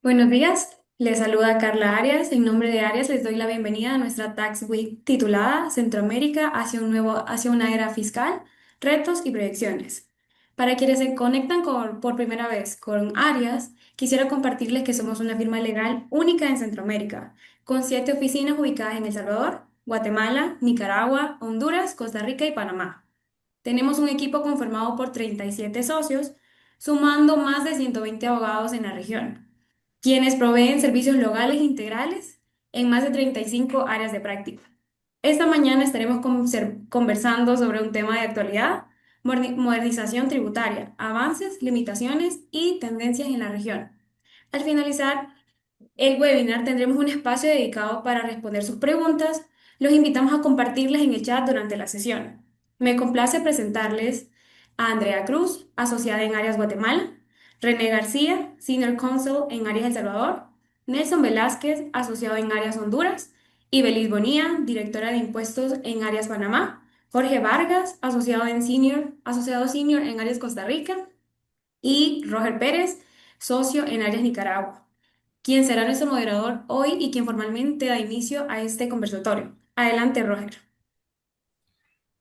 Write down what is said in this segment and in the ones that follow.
Buenos días, les saluda Carla Arias. En nombre de Arias les doy la bienvenida a nuestra Tax Week titulada Centroamérica hacia una era fiscal, retos y proyecciones. Para quienes se conectan por primera vez con Arias, quisiera compartirles que somos una firma legal única en Centroamérica, con 7 oficinas ubicadas en El Salvador, Guatemala, Nicaragua, Honduras, Costa Rica y Panamá. Tenemos un equipo conformado por 37 socios, sumando más de 120 abogados en la región, quienes proveen servicios legales integrales en más de 35 áreas de práctica. Esta mañana estaremos conversando sobre un tema de actualidad: modernización tributaria, avances, limitaciones y tendencias en la región. Al finalizar el webinar tendremos un espacio dedicado para responder sus preguntas. Los invitamos a compartirlas en el chat durante la sesión. Me complace presentarles a Andrea Cruz, asociada en Áreas Guatemala; René García, Senior Counsel en Áreas El Salvador; Nelson Velázquez, asociado en Áreas Honduras; y Belis Bonilla, directora de impuestos en Áreas Panamá; Jorge Vargas, asociado senior en Áreas Costa Rica; y Roger Pérez, socio en Áreas Nicaragua, quien será nuestro moderador hoy y quien formalmente da inicio a este conversatorio. Adelante, Roger.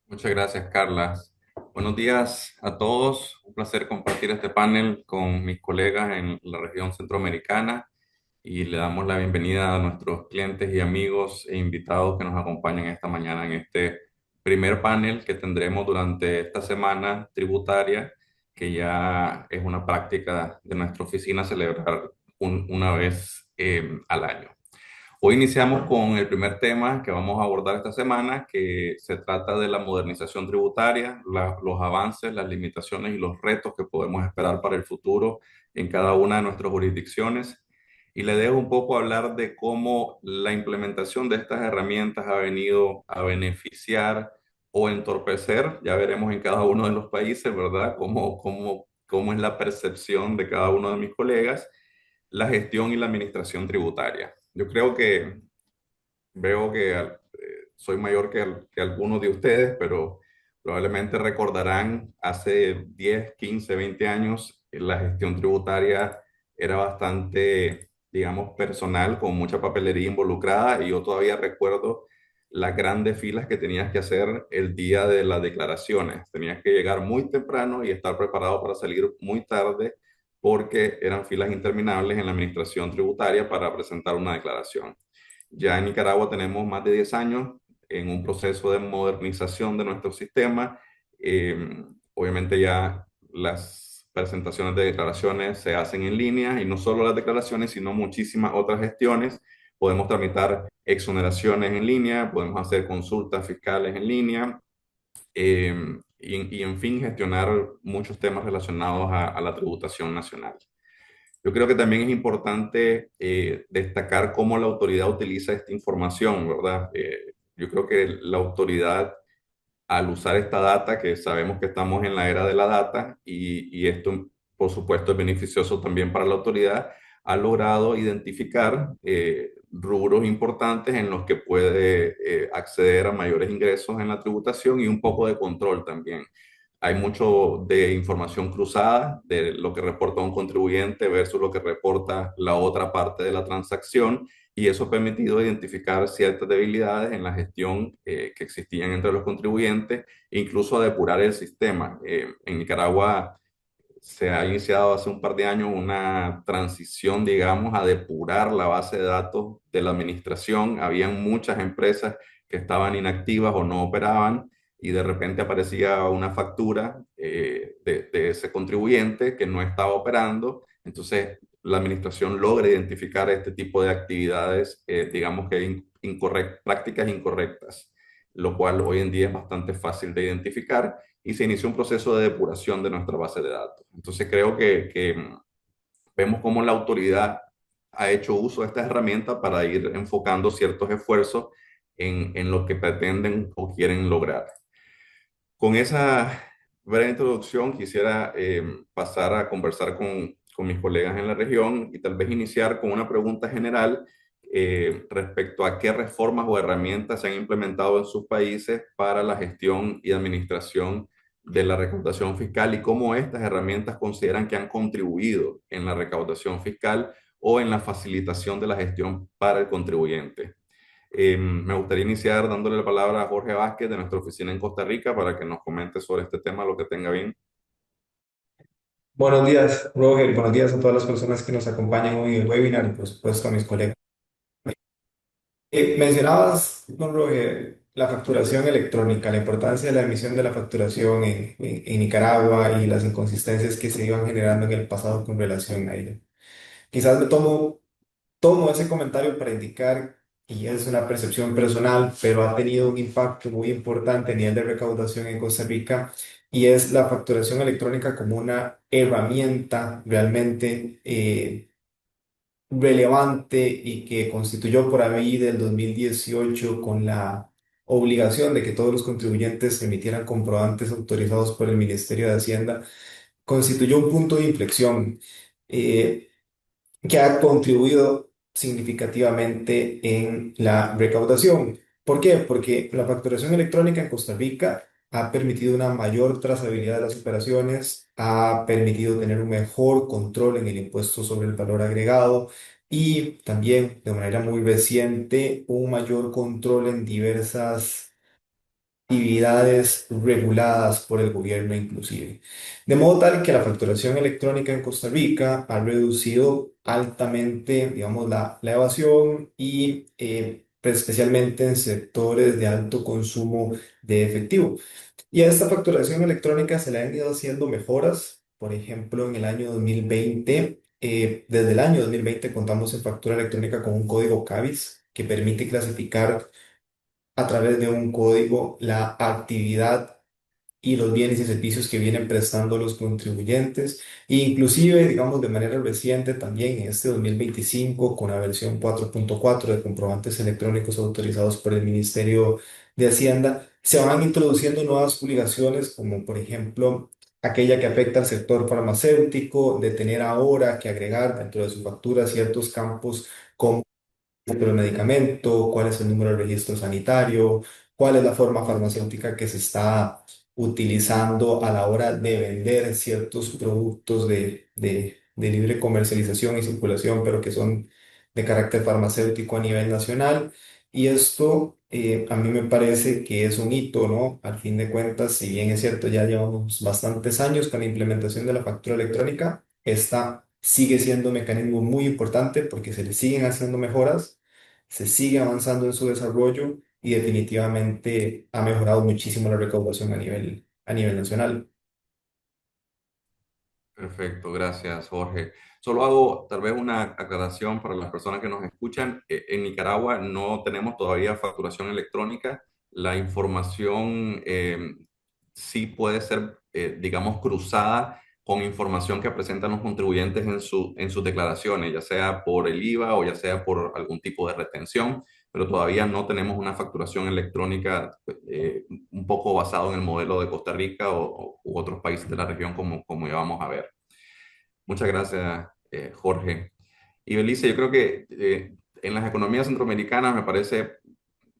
Muchas gracias, Carla. Buenos días a todos. Un placer compartir este panel con mis colegas en la región centroamericana y le damos la bienvenida a nuestros clientes y amigos e invitados que nos acompañan esta mañana en este primer panel que tendremos durante esta semana tributaria, que ya es una práctica de nuestra oficina celebrar una vez al año. Hoy iniciamos con el primer tema que vamos a abordar esta semana, que se trata de la modernización tributaria, los avances, las limitaciones y los retos que podemos esperar para el futuro en cada una de nuestras jurisdicciones. Y le dejo un poco hablar de cómo la implementación de estas herramientas ha venido a beneficiar o entorpecer, ya veremos en cada uno de los países, ¿verdad? Cómo es la percepción de cada uno de mis colegas, la gestión y la administración tributaria. Yo creo que veo que soy mayor que algunos de ustedes, pero probablemente recordarán hace 10, 15, 20 años la gestión tributaria era bastante, digamos, personal, con mucha papelería involucrada, y yo todavía recuerdo las grandes filas que tenías que hacer el día de las declaraciones. Tenías que llegar muy temprano y estar preparado para salir muy tarde porque eran filas interminables en la administración tributaria para presentar una declaración. Ya en Nicaragua tenemos más de 10 años en un proceso de modernización de nuestro sistema. Obviamente ya las presentaciones de declaraciones se hacen en línea, y no solo las declaraciones, sino muchísimas otras gestiones. Podemos tramitar exoneraciones en línea, podemos hacer consultas fiscales en línea, y en fin, gestionar muchos temas relacionados a la tributación nacional. Yo creo que también es importante destacar cómo la autoridad utiliza esta información, ¿verdad? Yo creo que la autoridad, al usar esta data, que sabemos que estamos en la era de la data, y esto, por supuesto, es beneficioso también para la autoridad, ha logrado identificar rubros importantes en los que puede acceder a mayores ingresos en la tributación y un poco de control también. Hay mucho de información cruzada de lo que reporta un contribuyente versus lo que reporta la otra parte de la transacción, y eso ha permitido identificar ciertas debilidades en la gestión que existían entre los contribuyentes, e incluso a depurar el sistema. En Nicaragua se ha iniciado hace un par de años una transición, digamos, a depurar la base de datos de la administración. Habían muchas empresas que estaban inactivas o no operaban, y de repente aparecía una factura de ese contribuyente que no estaba operando. Entonces, la administración logra identificar este tipo de actividades, digamos que prácticas incorrectas, lo cual hoy en día es bastante fácil de identificar, y se inició un proceso de depuración de nuestra base de datos. Entonces creo que vemos cómo la autoridad ha hecho uso de esta herramienta para ir enfocando ciertos esfuerzos en lo que pretenden o quieren lograr. Con esa breve introducción quisiera pasar a conversar con mis colegas en la región y tal vez iniciar con una pregunta general respecto a qué reformas o herramientas se han implementado en sus países para la gestión y administración de la recaudación fiscal, y cómo estas herramientas consideran que han contribuido en la recaudación fiscal o en la facilitación de la gestión para el contribuyente. Me gustaría iniciar dándole la palabra a Jorge Vázquez de nuestra oficina en Costa Rica para que nos comente sobre este tema, lo que tenga bien. Buenos días, Roger. Buenos días a todas las personas que nos acompañan hoy en el webinar y por supuesto a mis colegas. Mencionabas, don Roger, la facturación electrónica, la importancia de la emisión de la facturación en Nicaragua y las inconsistencias que se iban generando en el pasado con relación a ello. Quizás tomo ese comentario para indicar, y es una percepción personal, pero ha tenido un impacto muy importante a nivel de recaudación en Costa Rica, y es la facturación electrónica como una herramienta realmente relevante y que constituyó por ahí del 2018 con la obligación de que todos los contribuyentes emitieran comprobantes autorizados por el Ministerio de Hacienda, constituyó un punto de inflexión. Eh, que ha contribuido significativamente en la recaudación. ¿Por qué? Porque la facturación electrónica en Costa Rica ha permitido una mayor trazabilidad de las operaciones, ha permitido tener un mejor control en el impuesto sobre el valor agregado y también de manera muy reciente un mayor control en diversas actividades reguladas por el gobierno inclusive. De modo tal que la facturación electrónica en Costa Rica ha reducido altamente, digamos, la evasión y pues, especialmente en sectores de alto consumo de efectivo. Y a esta facturación electrónica se le han ido haciendo mejoras. Por ejemplo, en el año 2020, desde el año 2020 contamos en factura electrónica con un código CABIS que permite clasificar a través de un código la actividad y los bienes y servicios que vienen prestando los contribuyentes. E inclusive, digamos, de manera reciente, también en este 2025, con la versión 4.4 de comprobantes electrónicos autorizados por el Ministerio de Hacienda, se van introduciendo nuevas obligaciones, como por ejemplo aquella que afecta al sector farmacéutico, de tener ahora que agregar dentro de su factura ciertos campos como del medicamento, cuál es el número de registro sanitario, cuál es la forma farmacéutica que se está utilizando a la hora de vender ciertos productos de libre comercialización y circulación, pero que son de carácter farmacéutico a nivel nacional. Y esto a mí me parece que es un hito, ¿no? Al fin de cuentas, si bien es cierto, ya llevamos bastantes años con la implementación de la factura electrónica, esta sigue siendo un mecanismo muy importante porque se le siguen haciendo mejoras, se sigue avanzando en su desarrollo y definitivamente ha mejorado muchísimo la recaudación a nivel nacional. Perfecto, gracias, Jorge. Solo hago tal vez una aclaración para las personas que nos escuchan. En Nicaragua no tenemos todavía facturación electrónica. La información sí puede ser, digamos, cruzada con información que presentan los contribuyentes en sus declaraciones, ya sea por el IVA o ya sea por algún tipo de retención, pero todavía no tenemos una facturación electrónica un poco basado en el modelo de Costa Rica u otros países de la región como ya vamos a ver. Muchas gracias, Jorge. Y Belice, yo creo que en las economías centroamericanas me parece,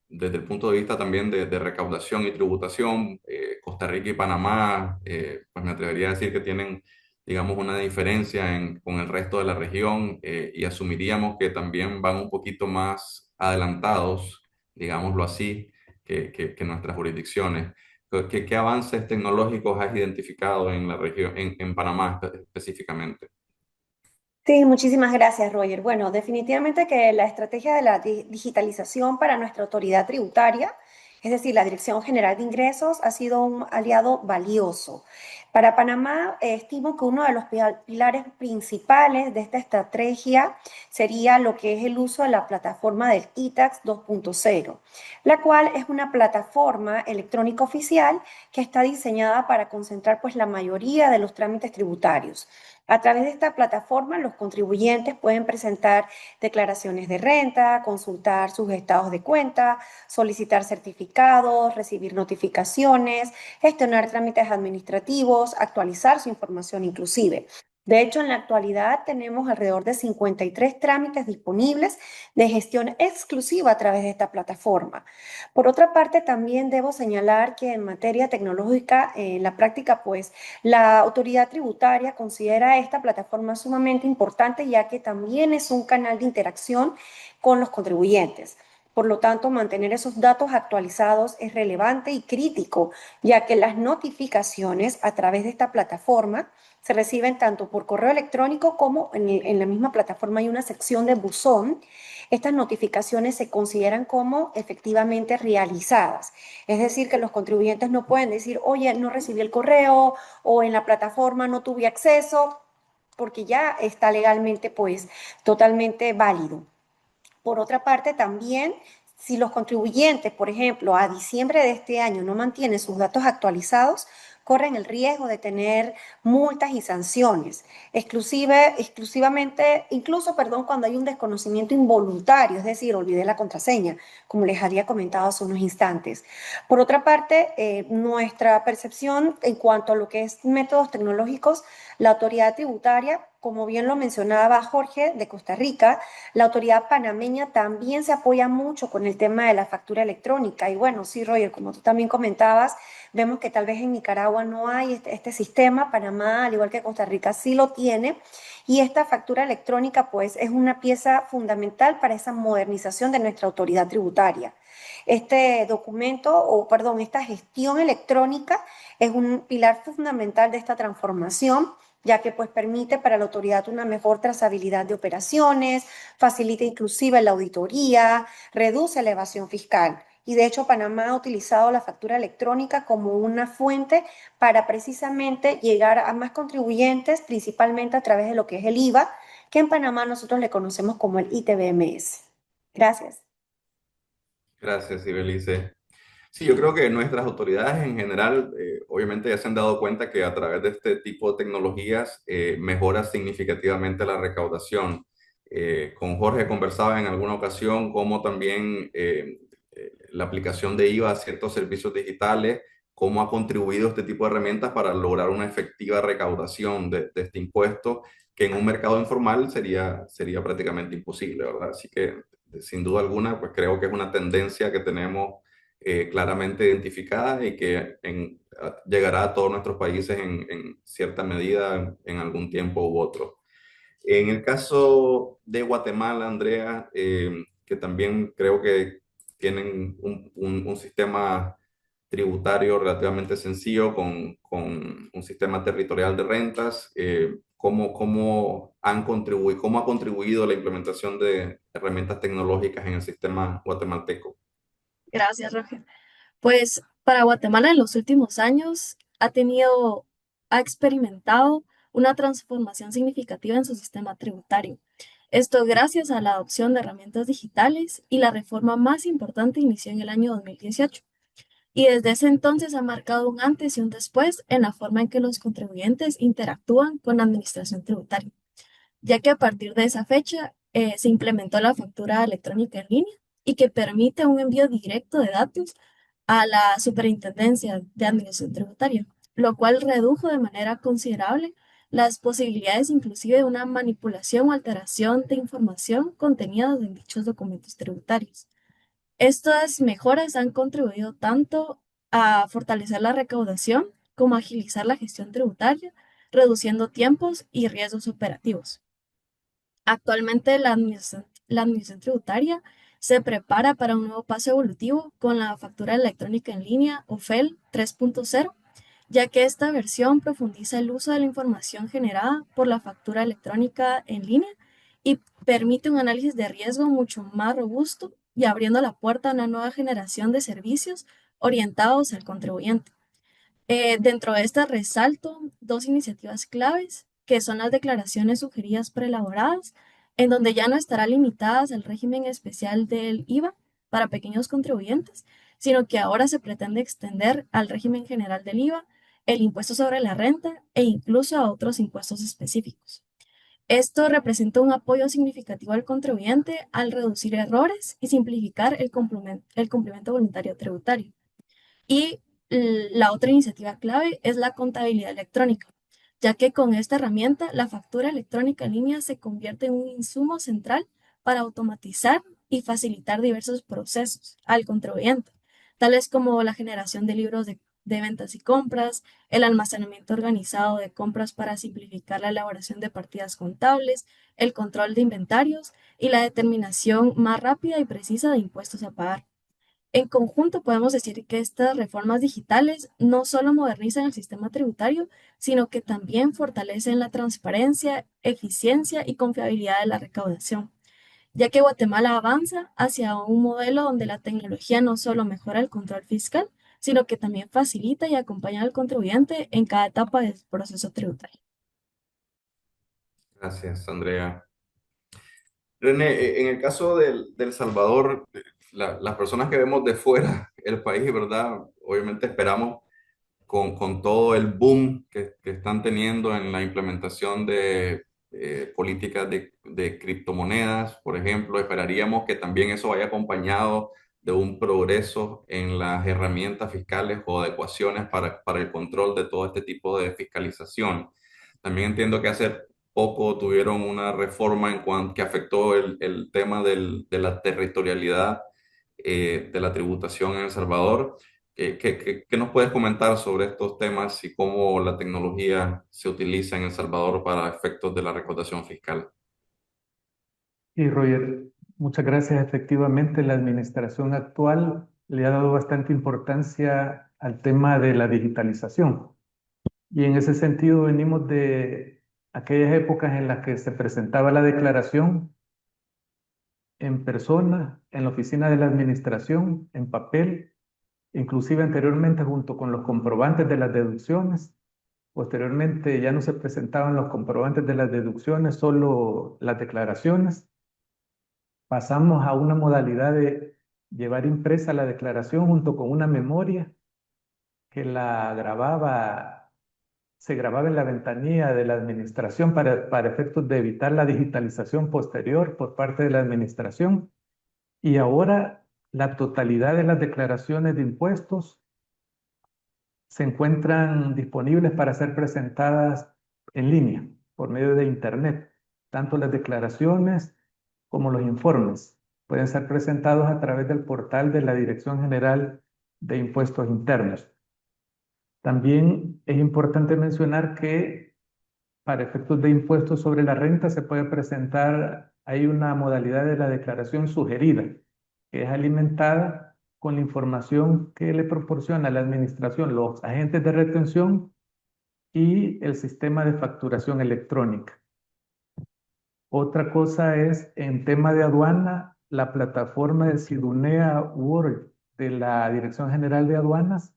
desde el punto de vista también de recaudación y tributación, Costa Rica y Panamá, pues me atrevería a decir que tienen, digamos, una diferencia con el resto de la región y asumiríamos que también van un poquito más adelantados, digámoslo así, que nuestras jurisdicciones. ¿Qué avances tecnológicos has identificado en la región, en Panamá específicamente? Sí, muchísimas gracias, Roger. Bueno, definitivamente que la estrategia de la digitalización para nuestra autoridad tributaria, es decir, la Dirección General de Ingresos, ha sido un aliado valioso. Para Panamá, estimo que uno de los pilares principales de esta estrategia sería lo que es el uso de la plataforma del ITAX 2.0, la cual es una plataforma electrónica oficial que está diseñada para concentrar pues la mayoría de los trámites tributarios. A través de esta plataforma, los contribuyentes pueden presentar declaraciones de renta, consultar sus estados de cuenta, solicitar certificados, recibir notificaciones, gestionar trámites administrativos, actualizar su información inclusive. De hecho, en la actualidad tenemos alrededor de 53 trámites disponibles de gestión exclusiva a través de esta plataforma. Por otra parte, también debo señalar que en materia tecnológica, en la práctica, pues la autoridad tributaria considera esta plataforma sumamente importante, ya que también es un canal de interacción con los contribuyentes. Por lo tanto, mantener esos datos actualizados es relevante y crítico, ya que las notificaciones a través de esta plataforma se reciben tanto por correo electrónico como en la misma plataforma hay una sección de buzón. Estas notificaciones se consideran como efectivamente realizadas. Es decir, que los contribuyentes no pueden decir, oye, no recibí el correo o en la plataforma no tuve acceso, porque ya está legalmente pues totalmente válido. Por otra parte, también, si los contribuyentes, por ejemplo, a diciembre de este año no mantienen sus datos actualizados, corren el riesgo de tener multas y sanciones, exclusivamente, incluso, perdón, cuando hay un desconocimiento involuntario, es decir, olvidé la contraseña, como les había comentado hace unos instantes. Por otra parte, nuestra percepción en cuanto a lo que es métodos tecnológicos, la autoridad tributaria, como bien lo mencionaba Jorge de Costa Rica, la autoridad panameña también se apoya mucho con el tema de la factura electrónica. Y bueno, sí, Roger, como tú también comentabas, vemos que tal vez en Nicaragua no hay este sistema. Panamá, al igual que Costa Rica, sí lo tiene. Y esta factura electrónica, pues, es una pieza fundamental para esa modernización de nuestra autoridad tributaria. Este documento, o perdón, esta gestión electrónica es un pilar fundamental de esta transformación, ya que pues permite para la autoridad una mejor trazabilidad de operaciones, facilita inclusive la auditoría, reduce la evasión fiscal. Y de hecho, Panamá ha utilizado la factura electrónica como una fuente para precisamente llegar a más contribuyentes, principalmente a través de lo que es el IVA, que en Panamá nosotros le conocemos como el ITBMS. Gracias. Gracias, Ibelice. Sí, yo creo que nuestras autoridades en general, obviamente ya se han dado cuenta que a través de este tipo de tecnologías mejora significativamente la recaudación. Con Jorge conversaba en alguna ocasión cómo también la aplicación de IVA a ciertos servicios digitales, cómo ha contribuido este tipo de herramientas para lograr una efectiva recaudación de este impuesto, que en un mercado informal sería prácticamente imposible, ¿verdad? Así que, sin duda alguna, pues creo que es una tendencia que tenemos claramente identificada y que llegará a todos nuestros países en cierta medida en algún tiempo u otro. En el caso de Guatemala, Andrea, que también creo que tienen un sistema tributario relativamente sencillo con un sistema territorial de rentas, ¿cómo ha contribuido la implementación de herramientas tecnológicas en el sistema guatemalteco? Gracias, Roger. Pues para Guatemala en los últimos años ha experimentado una transformación significativa en su sistema tributario. Esto gracias a la adopción de herramientas digitales y la reforma más importante inició en el año 2018. Y desde ese entonces ha marcado un antes y un después en la forma en que los contribuyentes interactúan con la administración tributaria, ya que a partir de esa fecha se implementó la factura electrónica en línea y que permite un envío directo de datos a la Superintendencia de Administración Tributaria, lo cual redujo de manera considerable las posibilidades inclusive de una manipulación o alteración de información contenida en dichos documentos tributarios. Estas mejoras han contribuido tanto a fortalecer la recaudación como a agilizar la gestión tributaria, reduciendo tiempos y riesgos operativos. Actualmente la administración tributaria se prepara para un nuevo paso evolutivo con la factura electrónica en línea o FEL 3.0, ya que esta versión profundiza el uso de la información generada por la factura electrónica en línea y permite un análisis de riesgo mucho más robusto y abriendo la puerta a una nueva generación de servicios orientados al contribuyente. Dentro de esta resalto dos iniciativas claves, que son las declaraciones sugeridas preelaboradas, en donde ya no estará limitadas al régimen especial del IVA para pequeños contribuyentes, sino que ahora se pretende extender al régimen general del IVA, el impuesto sobre la renta e incluso a otros impuestos específicos. Esto representa un apoyo significativo al contribuyente al reducir errores y simplificar el cumplimiento voluntario tributario. Y la otra iniciativa clave es la contabilidad electrónica, ya que con esta herramienta la factura electrónica en línea se convierte en un insumo central para automatizar y facilitar diversos procesos al contribuyente, tales como la generación de libros de ventas y compras, el almacenamiento organizado de compras para simplificar la elaboración de partidas contables, el control de inventarios y la determinación más rápida y precisa de impuestos a pagar. En conjunto, podemos decir que estas reformas digitales no solo modernizan el sistema tributario, sino que también fortalecen la transparencia, eficiencia y confiabilidad de la recaudación, ya que Guatemala avanza hacia un modelo donde la tecnología no solo mejora el control fiscal, sino que también facilita y acompaña al contribuyente en cada etapa del proceso tributario. Gracias, Andrea. René, en el caso del Salvador, las personas que vemos de fuera el país, ¿verdad? Obviamente esperamos con todo el boom que están teniendo en la implementación de políticas de criptomonedas, por ejemplo, esperaríamos que también eso vaya acompañado de un progreso en las herramientas fiscales o adecuaciones para el control de todo este tipo de fiscalización. También entiendo que hace poco tuvieron una reforma en cuanto que afectó el tema de la territorialidad de la tributación en El Salvador. ¿Qué nos puedes comentar sobre estos temas y cómo la tecnología se utiliza en El Salvador para efectos de la recaudación fiscal? Y Roger, muchas gracias. Efectivamente, la administración actual le ha dado bastante importancia al tema de la digitalización. Y en ese sentido venimos de aquellas épocas en las que se presentaba la declaración en persona, en la oficina de la administración, en papel, inclusive anteriormente junto con los comprobantes de las deducciones. Posteriormente ya no se presentaban los comprobantes de las deducciones, solo las declaraciones. Pasamos a una modalidad de llevar impresa la declaración junto con una memoria que se grababa en la ventanilla de la administración para efectos de evitar la digitalización posterior por parte de la administración. Y ahora la totalidad de las declaraciones de impuestos se encuentran disponibles para ser presentadas en línea por medio de Internet. Tanto las declaraciones como los informes pueden ser presentados a través del portal de la Dirección General de Impuestos Internos. También es importante mencionar que para efectos de impuestos sobre la renta se puede presentar, hay una modalidad de la declaración sugerida, que es alimentada con la información que le proporciona la administración, los agentes de retención y el sistema de facturación electrónica. Otra cosa es, en tema de aduana, la plataforma de Sidunea Word de la Dirección General de Aduanas.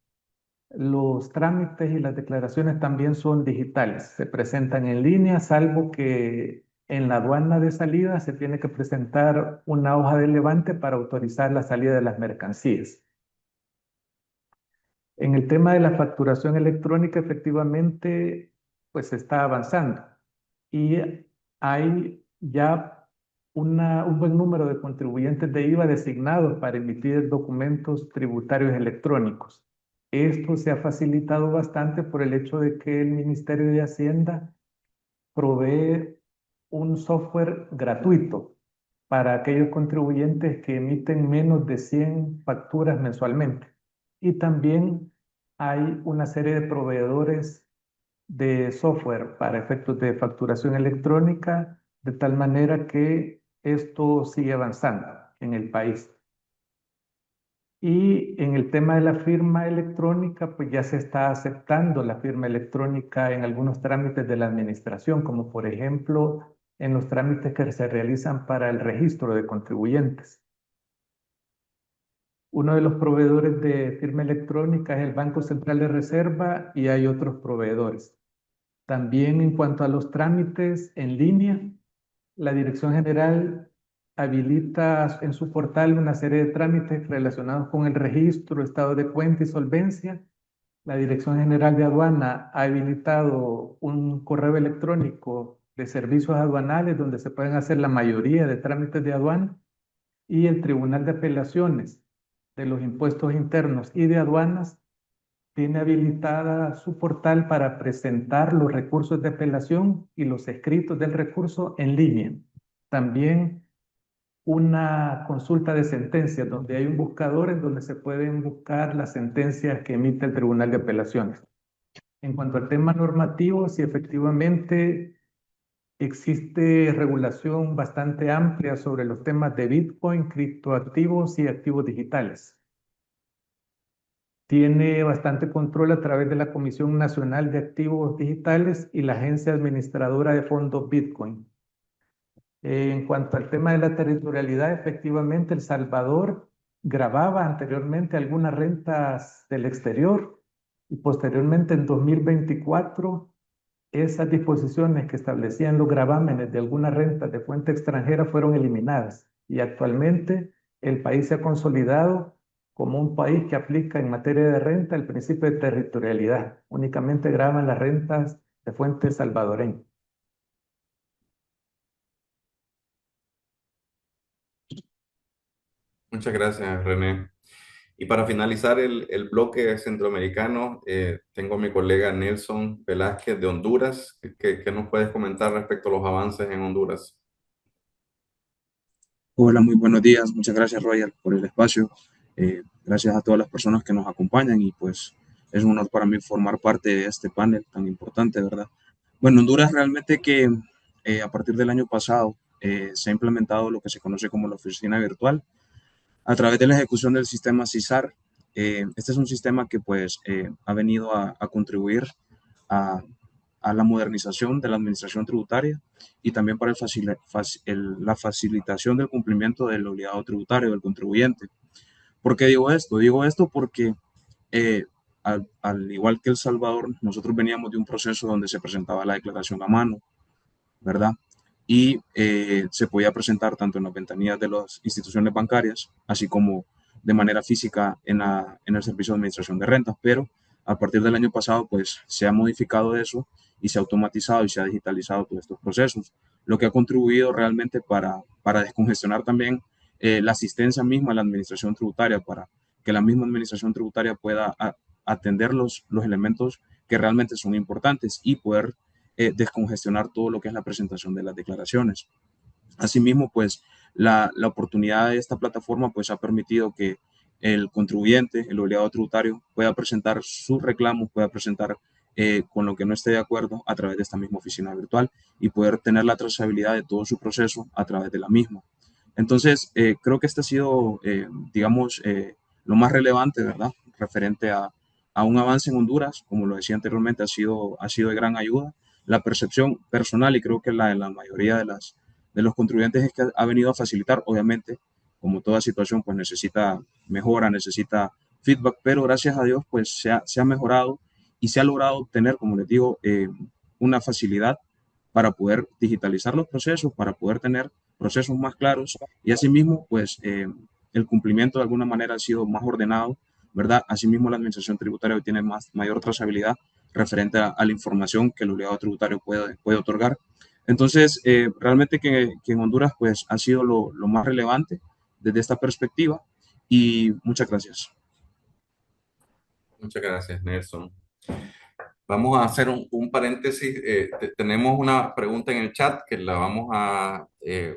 Los trámites y las declaraciones también son digitales, se presentan en línea, salvo que en la aduana de salida se tiene que presentar una hoja de levante para autorizar la salida de las mercancías. En el tema de la facturación electrónica, efectivamente, pues se está avanzando y hay ya un buen número de contribuyentes de IVA designados para emitir documentos tributarios electrónicos. Esto se ha facilitado bastante por el hecho de que el Ministerio de Hacienda provee un software gratuito para aquellos contribuyentes que emiten menos de 100 facturas mensualmente. Y también hay una serie de proveedores de software para efectos de facturación electrónica, de tal manera que esto sigue avanzando en el país. Y en el tema de la firma electrónica, pues ya se está aceptando la firma electrónica en algunos trámites de la administración, como por ejemplo en los trámites que se realizan para el registro de contribuyentes. Uno de los proveedores de firma electrónica es el Banco Central de Reserva y hay otros proveedores. También en cuanto a los trámites en línea, la Dirección General habilita en su portal una serie de trámites relacionados con el registro, estado de cuenta y solvencia. La Dirección General de Aduana ha habilitado un correo electrónico de servicios aduanales donde se pueden hacer la mayoría de trámites de aduana, y el Tribunal de Apelaciones de los Impuestos Internos y de Aduanas tiene habilitada su portal para presentar los recursos de apelación y los escritos del recurso en línea. También una consulta de sentencias, donde hay un buscador en donde se pueden buscar las sentencias que emite el Tribunal de Apelaciones. En cuanto al tema normativo, sí efectivamente existe regulación bastante amplia sobre los temas de Bitcoin, criptoactivos y activos digitales. Tiene bastante control a través de la Comisión Nacional de Activos Digitales y la Agencia Administradora de Fondos Bitcoin. En cuanto al tema de la territorialidad, efectivamente El Salvador grababa anteriormente algunas rentas del exterior y posteriormente en 2024 esas disposiciones que establecían los gravámenes de algunas rentas de fuente extranjera fueron eliminadas y actualmente el país se ha consolidado como un país que aplica en materia de renta el principio de territorialidad. Únicamente graban las rentas de fuente salvadoreña. Muchas gracias, René. Y para finalizar el bloque centroamericano, tengo a mi colega Nelson Velázquez de Honduras. ¿Qué nos puedes comentar respecto a los avances en Honduras? Hola, muy buenos días. Muchas gracias, Roger, por el espacio. Gracias a todas las personas que nos acompañan y pues es un honor para mí formar parte de este panel tan importante, ¿verdad? Bueno, Honduras realmente que a partir del año pasado se ha implementado lo que se conoce como la oficina virtual a través de la ejecución del sistema CISAR. Este es un sistema que pues ha venido a contribuir a, a la modernización de la administración tributaria y también para la facilitación del cumplimiento del obligado tributario del contribuyente. ¿Por qué digo esto? Digo esto porque eh, al igual que El Salvador, nosotros veníamos de un proceso donde se presentaba la declaración a mano, ¿verdad? Y se podía presentar tanto en las ventanillas de las instituciones bancarias, así como de manera física en el Servicio de Administración de Rentas, pero a partir del año pasado, pues se ha modificado eso y se ha automatizado y se ha digitalizado todos estos procesos, lo que ha contribuido realmente para descongestionar también la asistencia misma a la administración tributaria, para que la misma administración tributaria pueda atender los elementos que realmente son importantes y poder descongestionar todo lo que es la presentación de las declaraciones. Asimismo, pues la oportunidad de esta plataforma pues ha permitido que el contribuyente, el obligado tributario, pueda presentar sus reclamos, pueda presentar con lo que no esté de acuerdo a través de esta misma oficina virtual y poder tener la trazabilidad de todo su proceso a través de la misma. Entonces, creo que este ha sido, digamos, lo más relevante, ¿verdad? Referente a un avance en Honduras, como lo decía anteriormente, ha sido de gran ayuda. La percepción personal, y creo que la de la mayoría de los contribuyentes, es que ha venido a facilitar, obviamente, como toda situación, pues necesita mejora, necesita feedback, pero gracias a Dios, pues se ha mejorado y se ha logrado tener, como les digo, una facilidad para poder digitalizar los procesos, para poder tener procesos más claros y asimismo, pues el cumplimiento de alguna manera ha sido más ordenado, ¿verdad? Asimismo, la administración tributaria hoy tiene mayor trazabilidad referente a la información que el obligado tributario puede otorgar. Entonces, realmente que en Honduras, pues ha sido lo más relevante desde esta perspectiva y muchas gracias. Muchas gracias, Nelson. Vamos a hacer un paréntesis. Tenemos una pregunta en el chat que la vamos a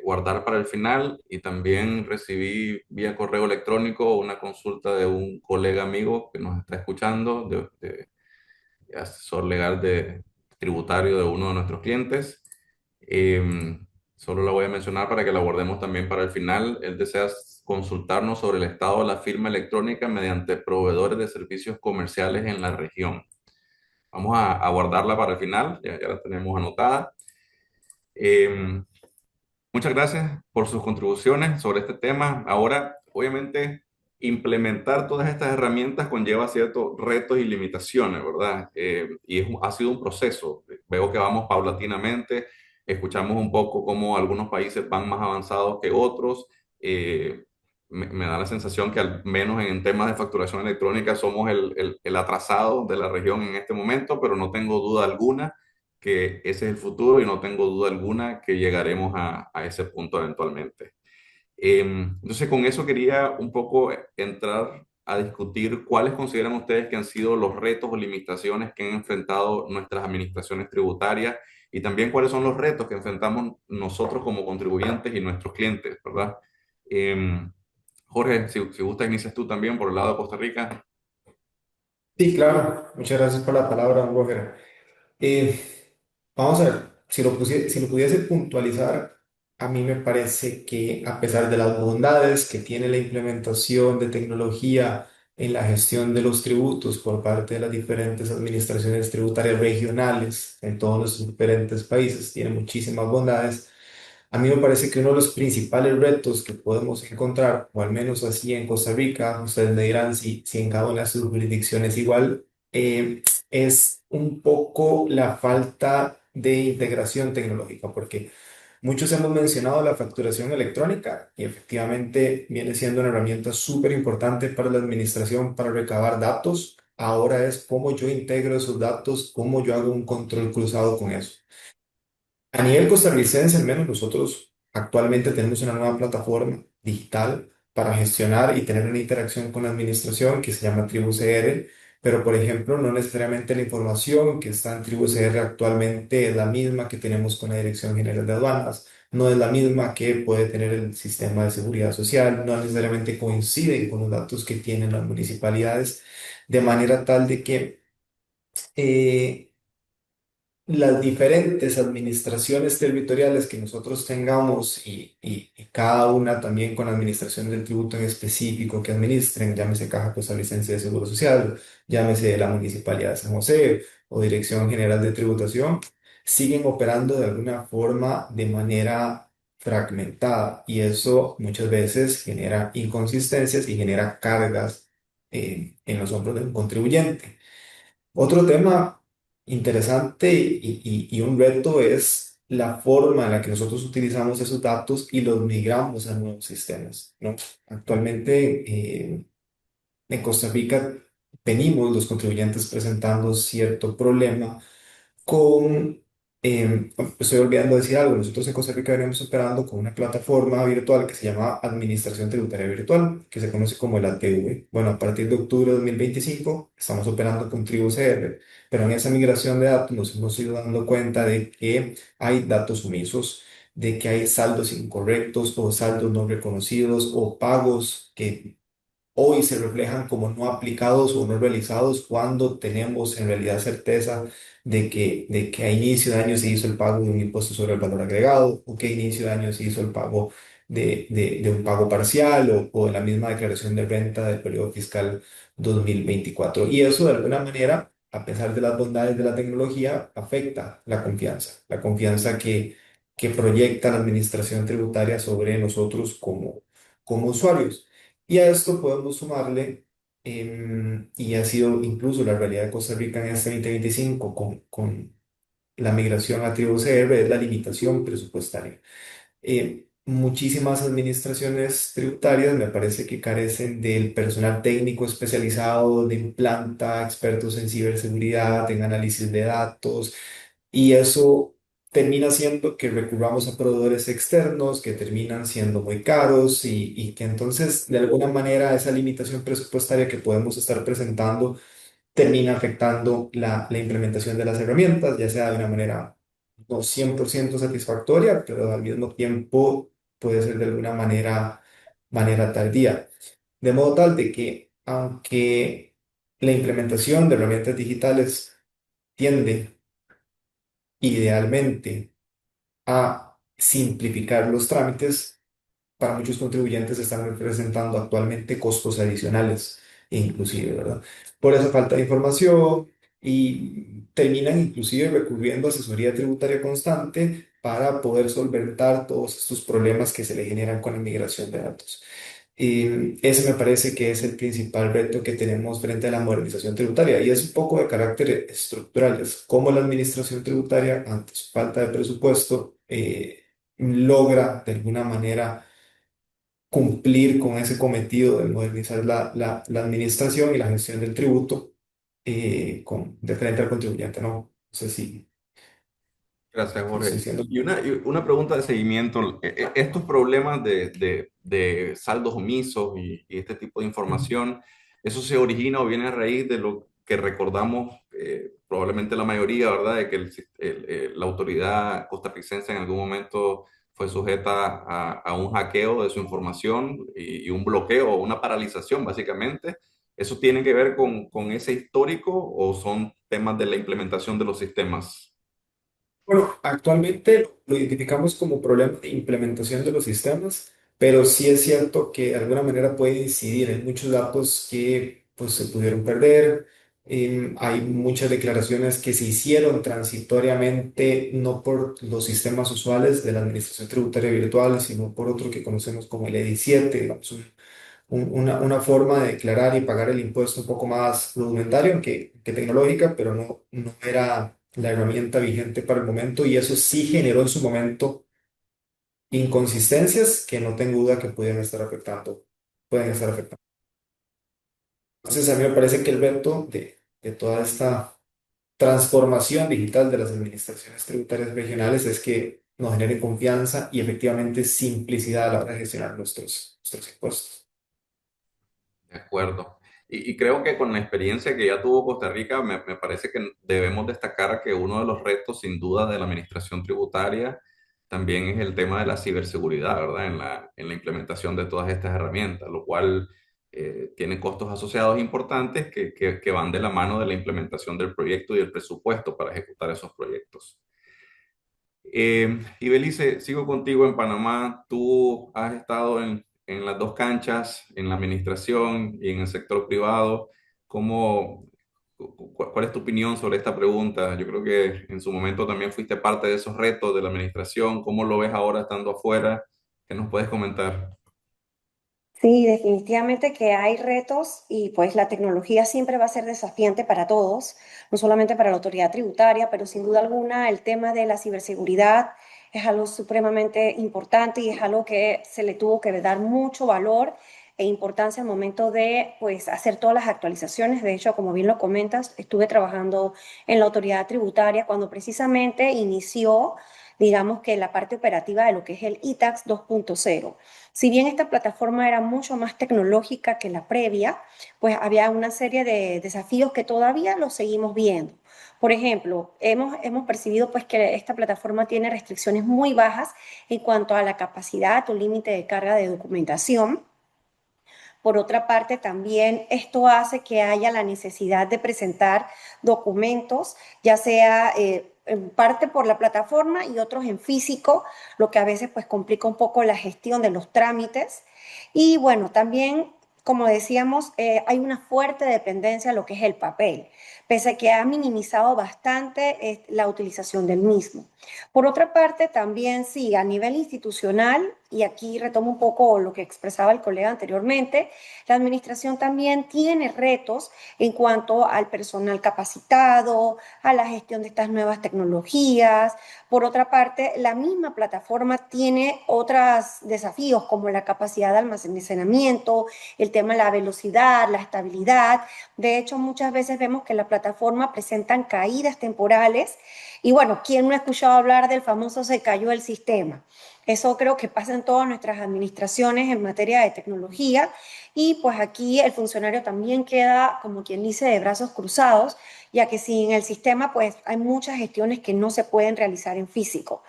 guardar para el final y también recibí vía correo electrónico una consulta de un colega amigo que nos está escuchando, de asesor legal tributario de uno de nuestros clientes. Solo la voy a mencionar para que la guardemos también para el final. Él desea consultarnos sobre el estado de la firma electrónica mediante proveedores de servicios comerciales en la región. Vamos a guardarla para el final, ya la tenemos anotada. Muchas gracias por sus contribuciones sobre este tema. Ahora, obviamente, implementar todas estas herramientas conlleva ciertos retos y limitaciones, ¿verdad? Ha sido un proceso. Veo que vamos paulatinamente, escuchamos un poco cómo algunos países van más avanzados que otros. Me da la sensación que al menos en temas de facturación electrónica somos el atrasado de la región en este momento, pero no tengo duda alguna que ese es el futuro y no tengo duda alguna que llegaremos a ese punto eventualmente. Entonces, con eso quería un poco entrar a discutir cuáles consideran ustedes que han sido los retos o limitaciones que han enfrentado nuestras administraciones tributarias y también cuáles son los retos que enfrentamos nosotros como contribuyentes y nuestros clientes, ¿verdad? Em, Jorge, si gustas, inicias tú también por el lado de Costa Rica. Sí, claro. Muchas gracias por la palabra, Roger. Eh, Vamos a ver, si lo pudiese puntualizar, a mí me parece que a pesar de las bondades que tiene la implementación de tecnología en la gestión de los tributos por parte de las diferentes administraciones tributarias regionales en todos los diferentes países, tiene muchísimas bondades. A mí me parece que uno de los principales retos que podemos encontrar, o al menos así en Costa Rica, ustedes me dirán si en cada una de sus jurisdicciones igual, es un poco la falta de integración tecnológica, porque muchos hemos mencionado la facturación electrónica y efectivamente viene siendo una herramienta súper importante para la administración para recabar datos. Ahora es cómo yo integro esos datos, cómo yo hago un control cruzado con eso. A nivel costarricense, al menos nosotros actualmente tenemos una nueva plataforma digital para gestionar y tener una interacción con la administración que se llama TribuCR, pero por ejemplo, no necesariamente la información que está en TribuCR actualmente es la misma que tenemos con la Dirección General de Aduanas, no es la misma que puede tener el sistema de seguridad social, no necesariamente coincide con los datos que tienen las municipalidades, de manera tal de que eh, las diferentes administraciones territoriales que nosotros tengamos y cada una también con administraciones del tributo en específico que administren, llámese Caja Costarricense de Seguro Social, llámese la Municipalidad de San José o Dirección General de Tributación, siguen operando de alguna forma de manera fragmentada y eso muchas veces genera inconsistencias y genera cargas en los hombros del contribuyente. Otro tema interesante y un reto es la forma en la que nosotros utilizamos esos datos y los migramos a nuevos sistemas, ¿no? Actualmente, en Costa Rica venimos los contribuyentes presentando cierto problema con, estoy olvidando decir algo, nosotros en Costa Rica venimos operando con una plataforma virtual que se llama Administración Tributaria Virtual, que se conoce como el ATV. Bueno, a partir de octubre de 2025 estamos operando con TribuCR, pero en esa migración de datos nos hemos ido dando cuenta de que hay datos omisos, de que hay saldos incorrectos o saldos no reconocidos o pagos que hoy se reflejan como no aplicados o no realizados cuando tenemos en realidad certeza de que a inicio de año se hizo el pago de un impuesto sobre el valor agregado o que a inicio de año se hizo el pago de un pago parcial o de la misma declaración de renta del periodo fiscal 2024. Y eso de alguna manera, a pesar de las bondades de la tecnología, afecta la confianza que proyecta la administración tributaria sobre nosotros como usuarios. Y a esto podemos sumarle, y ha sido incluso la realidad de Costa Rica en este 2025 con la migración a tribu CR, es la limitación presupuestaria. Muchísimas administraciones tributarias me parece que carecen del personal técnico especializado, de planta, expertos en ciberseguridad, en análisis de datos, y eso termina siendo que recurramos a proveedores externos que terminan siendo muy caros y que entonces de alguna manera esa limitación presupuestaria que podemos estar presentando termina afectando la implementación de las herramientas, ya sea de una manera no 100% satisfactoria, pero al mismo tiempo puede ser de alguna manera tardía. De modo tal de que aunque la implementación de herramientas digitales tiende idealmente a simplificar los trámites, para muchos contribuyentes están representando actualmente costos adicionales, inclusive, ¿verdad? Por esa falta de información y terminan inclusive recurriendo a asesoría tributaria constante para poder solventar todos estos problemas que se le generan con la migración de datos. Ese me parece que es el principal reto que tenemos frente a la modernización tributaria y es un poco de carácter estructural. Es cómo la administración tributaria, ante su falta de presupuesto, logra de alguna manera cumplir con ese cometido de modernizar la administración y la gestión del tributo de frente al contribuyente. No sé Gracias, si estoy Jorge. siendo... Y una pregunta de seguimiento. Estos problemas de saldos omisos y este tipo de Ujú. información, Eso se origina o viene a raíz de lo que recordamos, probablemente la mayoría, ¿verdad? De que la autoridad costarricense en algún momento fue sujeta a un hackeo de su información y un bloqueo, una paralización, básicamente. ¿Eso tiene que ver con ese histórico o son temas de la implementación de los sistemas? Bueno, actualmente lo identificamos como problema de implementación de los sistemas, pero sí es cierto que de alguna manera puede incidir en muchos datos que pues, se pudieron perder. Hay muchas declaraciones que se hicieron transitoriamente, no por los sistemas usuales de la Administración Tributaria Virtual, sino por otro que conocemos como el EDI 7, digamos, una forma de declarar y pagar el impuesto un poco más rudimentario que tecnológica, pero no era la herramienta vigente para el momento y eso sí generó en su momento inconsistencias que no tengo duda que pueden estar afectando. Entonces a mí me parece que el reto de toda esta transformación digital de las administraciones tributarias regionales es que nos genere confianza y efectivamente simplicidad a la hora de gestionar nuestros impuestos. De acuerdo. Y creo que con la experiencia que ya tuvo Costa Rica, me parece que debemos destacar que uno de los retos, sin duda, de la administración tributaria también es el tema de la ciberseguridad, ¿verdad? En la implementación de todas estas herramientas, lo cual tiene costos asociados importantes que van de la mano de la implementación del proyecto y el presupuesto para ejecutar esos proyectos. Y Belice, sigo contigo en Panamá. Tú has estado en las dos canchas, en la administración y en el sector privado. ¿Cómo, cuál es tu opinión sobre esta pregunta? Yo creo que en su momento también fuiste parte de esos retos de la administración. ¿Cómo lo ves ahora estando afuera? ¿Qué nos puedes comentar? Sí, definitivamente que hay retos y pues la tecnología siempre va a ser desafiante para todos, no solamente para la autoridad tributaria, pero sin duda alguna el tema de la ciberseguridad es algo supremamente importante y es algo que se le tuvo que dar mucho valor e importancia al momento de pues hacer todas las actualizaciones. De hecho, como bien lo comentas, estuve trabajando en la autoridad tributaria cuando precisamente inició, digamos que la parte operativa de lo que es el ITAX 2.0. Si bien esta plataforma era mucho más tecnológica que la previa, pues había una serie de desafíos que todavía los seguimos viendo. Por ejemplo, hemos percibido pues que esta plataforma tiene restricciones muy bajas en cuanto a la capacidad o límite de carga de documentación. Por otra parte, también esto hace que haya la necesidad de presentar documentos, ya sea en parte por la plataforma y otros en físico, lo que a veces pues complica un poco la gestión de los trámites. Y bueno, también, como decíamos, hay una fuerte dependencia a lo que es el papel, pese a que ha minimizado bastante la utilización del mismo. Por otra parte, también sí, a nivel institucional, y aquí retomo un poco lo que expresaba el colega anteriormente, la administración también tiene retos en cuanto al personal capacitado, a la gestión de estas nuevas tecnologías. Por otra parte, la misma plataforma tiene otros desafíos como la capacidad de almacenamiento, el tema de la velocidad, la estabilidad. De hecho, muchas veces vemos que la plataforma presentan caídas temporales y bueno, ¿quién no ha escuchado hablar del famoso se cayó el sistema? Eso creo que pasa en todas nuestras administraciones en materia de tecnología y pues aquí el funcionario también queda, como quien dice, de brazos cruzados, ya que sin el sistema pues hay muchas gestiones que no se pueden realizar en físico.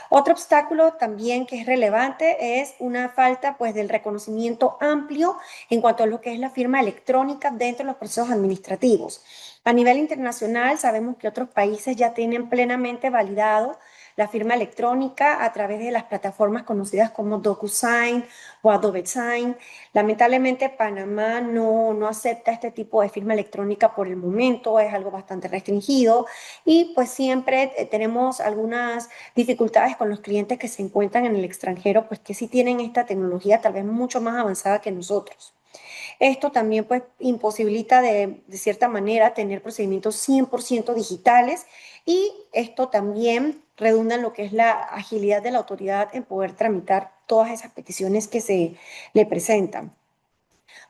Otro obstáculo también que es relevante es una falta pues del reconocimiento amplio en cuanto a lo que es la firma electrónica dentro de los procesos administrativos. A nivel internacional sabemos que otros países ya tienen plenamente validado la firma electrónica a través de las plataformas conocidas como DocuSign o Adobe Sign. Lamentablemente Panamá no acepta este tipo de firma electrónica por el momento, es algo bastante restringido y pues siempre tenemos algunas dificultades con los clientes que se encuentran en el extranjero, pues que sí tienen esta tecnología tal vez mucho más avanzada que nosotros. Esto también pues imposibilita de cierta manera tener procedimientos 100% digitales y esto también redunda en lo que es la agilidad de la autoridad en poder tramitar todas esas peticiones que se le presentan.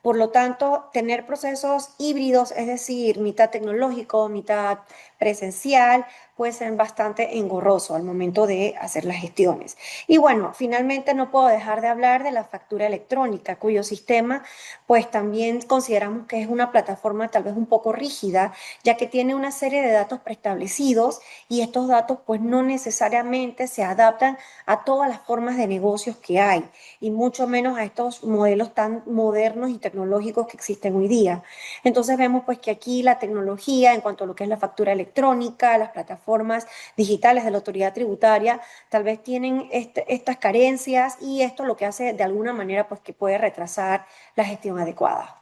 Por lo tanto, tener procesos híbridos, es decir, mitad tecnológico, mitad presencial, puede ser bastante engorroso al momento de hacer las gestiones. Y bueno, finalmente no puedo dejar de hablar de la factura electrónica, cuyo sistema pues también consideramos que es una plataforma tal vez un poco rígida, ya que tiene una serie de datos preestablecidos y estos datos pues no necesariamente se adaptan a todas las formas de negocios que hay y mucho menos a estos modelos tan modernos y tecnológicos que existen hoy día. Entonces vemos pues que aquí la tecnología en cuanto a lo que es la factura electrónica, las plataformas digitales de la autoridad tributaria, tal vez tienen estas carencias y esto lo que hace de alguna manera pues que puede retrasar la gestión adecuada.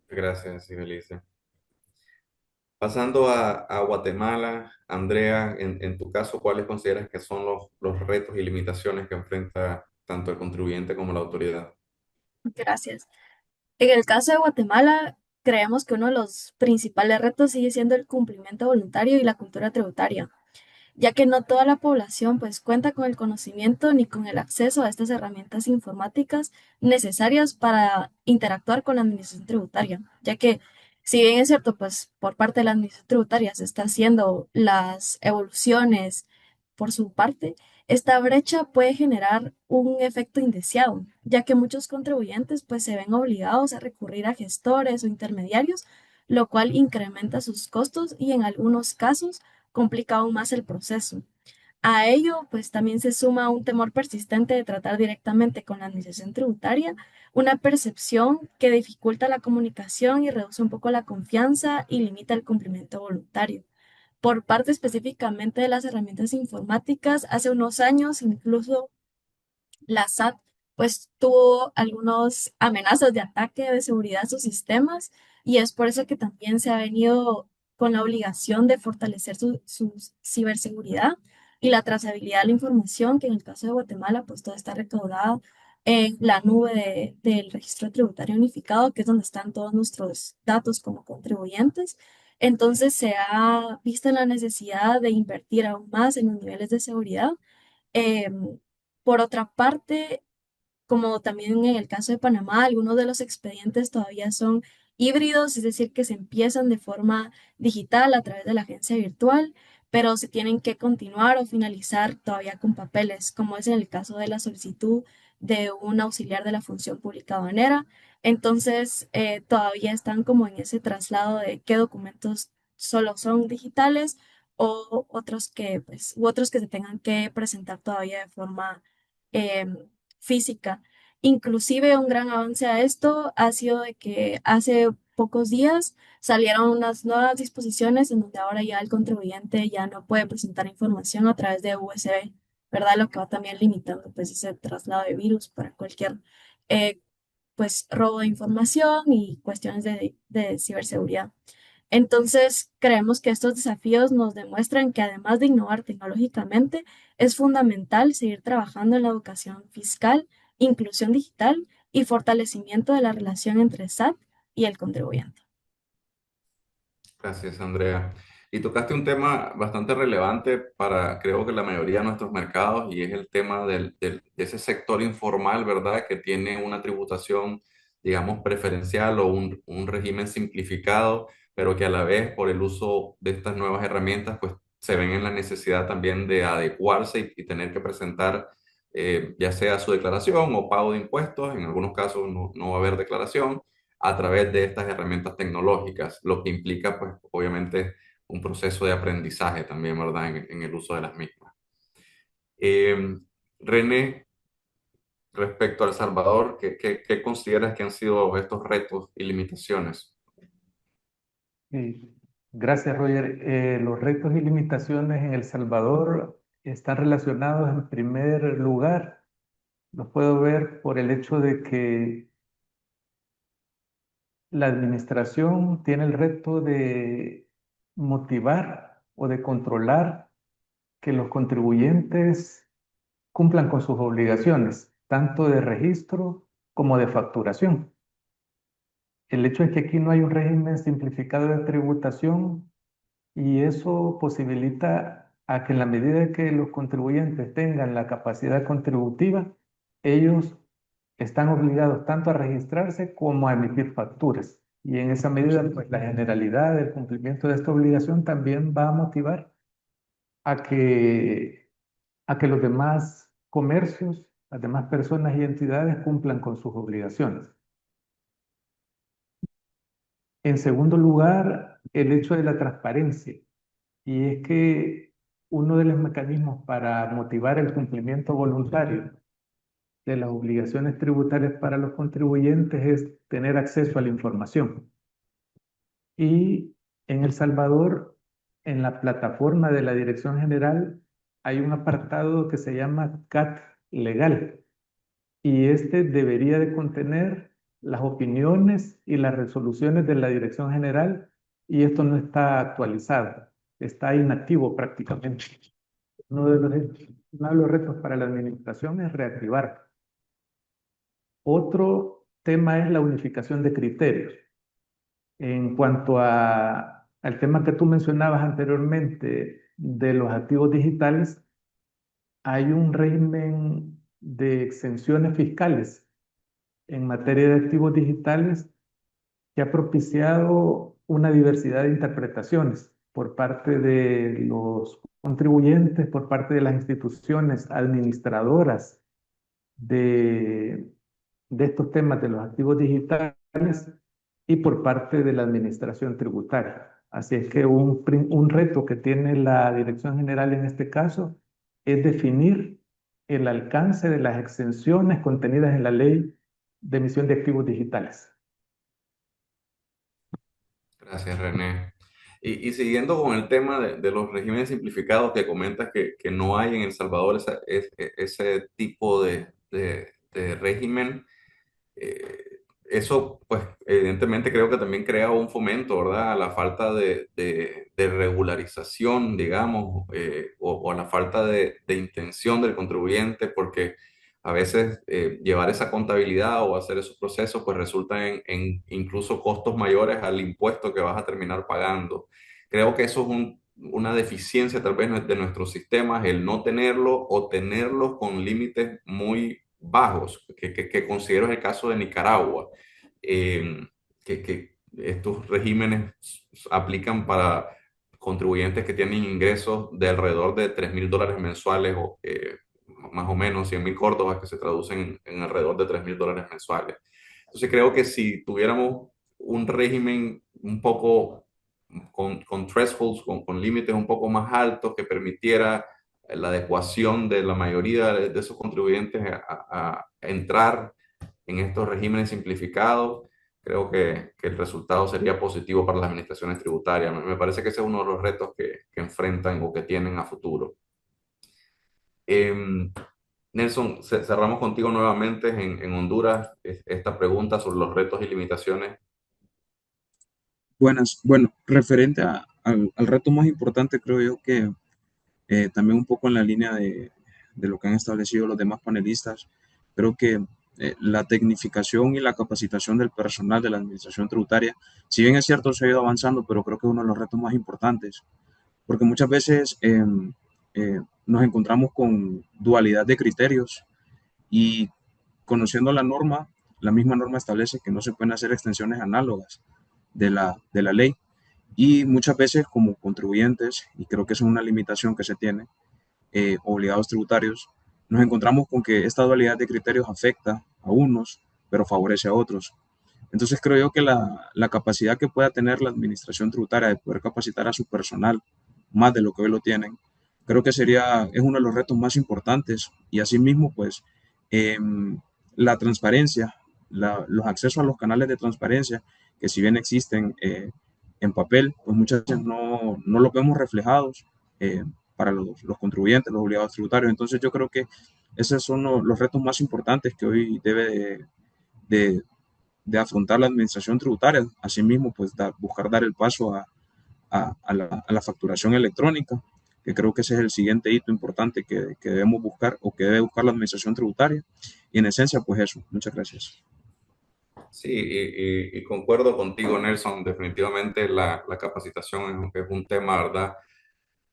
Gracias, Ibelice. Pasando a Guatemala, Andrea, en tu caso, ¿cuáles consideras que son los retos y limitaciones que enfrenta tanto el contribuyente como la autoridad? Gracias. En el caso de Guatemala, creemos que uno de los principales retos sigue siendo el cumplimiento voluntario y la cultura tributaria, ya que no toda la población pues cuenta con el conocimiento ni con el acceso a estas herramientas informáticas necesarias para interactuar con la administración tributaria, ya que si bien es cierto, pues por parte de la administración tributaria se está haciendo las evoluciones por su parte, esta brecha puede generar un efecto indeseado, ya que muchos contribuyentes pues se ven obligados a recurrir a gestores o intermediarios, lo cual incrementa sus costos y en algunos casos complica aún más el proceso. A ello, pues también se suma un temor persistente de tratar directamente con la administración tributaria, una percepción que dificulta la comunicación y reduce un poco la confianza y limita el cumplimiento voluntario. Por parte específicamente de las herramientas informáticas, hace unos años incluso la SAT pues tuvo algunas amenazas de ataque de seguridad a sus sistemas y es por eso que también se ha venido con la obligación de fortalecer su ciberseguridad y la trazabilidad de la información, que en el caso de Guatemala pues todo está recaudado en la nube del registro tributario unificado, que es donde están todos nuestros datos como contribuyentes. Entonces se ha visto la necesidad de invertir aún más en los niveles de seguridad. Em, por otra parte, como también en el caso de Panamá, algunos de los expedientes todavía son híbridos, es decir, que se empiezan de forma digital a través de la agencia virtual, pero se tienen que continuar o finalizar todavía con papeles, como es en el caso de la solicitud de un auxiliar de la función pública aduanera. Entonces, todavía están como en ese traslado de qué documentos solo son digitales o otros que, pues, u otros que se tengan que presentar todavía de forma em, física. Inclusive un gran avance a esto ha sido de que hace pocos días salieron unas nuevas disposiciones en donde ahora ya el contribuyente ya no puede presentar información a través de USB, ¿verdad? Lo que va también limitando pues ese traslado de virus para cualquier eh, pues robo de información y cuestiones de ciberseguridad. Entonces, creemos que estos desafíos nos demuestran que además de innovar tecnológicamente, es fundamental seguir trabajando en la educación fiscal, inclusión digital y fortalecimiento de la relación entre SAT y el contribuyente. Gracias, Andrea. Y tocaste un tema bastante relevante para, creo que la mayoría de nuestros mercados, y es el tema de ese sector informal, ¿verdad? Que tiene una tributación, digamos, preferencial o un régimen simplificado, pero que a la vez, por el uso de estas nuevas herramientas, pues se ven en la necesidad también de adecuarse y tener que presentar, ya sea su declaración o pago de impuestos. En algunos casos no va a haber declaración a través de estas herramientas tecnológicas, lo que implica, pues, obviamente, un proceso de aprendizaje también, ¿verdad?, en el uso de las mismas. Eh, René, respecto a El Salvador, ¿qué consideras que han sido estos retos y limitaciones? Sí, gracias, Roger. Los retos y limitaciones en El Salvador están relacionados en primer lugar, los puedo ver por el hecho de que la administración tiene el reto de motivar o de controlar que los contribuyentes cumplan con sus obligaciones, tanto de registro como de facturación. El hecho es que aquí no hay un régimen simplificado de tributación y eso posibilita a que en la medida que los contribuyentes tengan la capacidad contributiva, ellos están obligados tanto a registrarse como a emitir facturas. Y en esa medida, pues la generalidad del cumplimiento de esta obligación también va a motivar a que los demás comercios, las demás personas y entidades cumplan con sus obligaciones. En segundo lugar, el hecho de la transparencia. Y es que uno de los mecanismos para motivar el cumplimiento voluntario de las obligaciones tributarias para los contribuyentes es tener acceso a la información. Y en El Salvador, en la plataforma de la Dirección General, hay un apartado que se llama CAT legal. Y este debería de contener las opiniones y las resoluciones de la Dirección General, y esto no está actualizado, está inactivo prácticamente. Uno de los retos para la administración es reactivar. Otro tema es la unificación de criterios. En cuanto al tema que tú mencionabas anteriormente de los activos digitales, hay un régimen de exenciones fiscales en materia de activos digitales que ha propiciado una diversidad de interpretaciones por parte de los contribuyentes, por parte de las instituciones administradoras de, de estos temas de los activos digitales y por parte de la administración tributaria. Así es que un reto que tiene la Dirección General en este caso es definir el alcance de las exenciones contenidas en la Ley de Emisión de Activos Digitales. Gracias, René. Y siguiendo con el tema de los regímenes simplificados que comentas que no hay en El Salvador ese tipo de régimen, eso pues evidentemente creo que también crea un fomento, ¿verdad? A la falta de regularización, digamos, o a la falta de intención del contribuyente, porque a veces llevar esa contabilidad o hacer esos procesos pues resulta en incluso costos mayores al impuesto que vas a terminar pagando. Creo que eso es una deficiencia tal vez de nuestros sistemas, el no tenerlo o tenerlos con límites muy bajos, que considero es el caso de Nicaragua, eh, que estos regímenes aplican para contribuyentes que tienen ingresos de alrededor de $3,000 mensuales o más o menos 100,000 córdobas que se traducen en alrededor de $3,000 mensuales. Entonces creo que si tuviéramos un régimen un poco con thresholds, con límites un poco más altos que permitiera la adecuación de la mayoría de esos contribuyentes a entrar en estos regímenes simplificados, creo que el resultado sería positivo para las administraciones tributarias. Me parece que ese es uno de los retos que enfrentan o que tienen a futuro. Em, Nelson, cerramos contigo nuevamente en Honduras esta pregunta sobre los retos y limitaciones. Buenas. Bueno, referente al reto más importante, creo yo que también un poco en la línea de lo que han establecido los demás panelistas, creo que la tecnificación y la capacitación del personal de la administración tributaria, si bien es cierto, se ha ido avanzando, pero creo que es uno de los retos más importantes, porque muchas veces nos encontramos con dualidad de criterios y conociendo la misma norma establece que no se pueden hacer extensiones análogas de la ley. Y muchas veces como contribuyentes, y creo que es una limitación que se tiene, obligados tributarios, nos encontramos con que esta dualidad de criterios afecta a unos, pero favorece a otros. Entonces creo yo que la capacidad que pueda tener la administración tributaria de poder capacitar a su personal más de lo que hoy lo tienen, creo que es uno de los retos más importantes y asimismo pues eh, la transparencia, los accesos a los canales de transparencia que si bien existen en papel, pues muchas veces no los vemos reflejados para los contribuyentes, los obligados tributarios. Entonces yo creo que esos son los retos más importantes que hoy debe de, de afrontar la administración tributaria. Asimismo, pues buscar dar el paso a la facturación electrónica, que creo que ese es el siguiente hito importante que debemos buscar o que debe buscar la administración tributaria. Y en esencia, pues eso. Muchas gracias. Sí, y concuerdo contigo, Nelson. Definitivamente la capacitación es un tema, ¿verdad?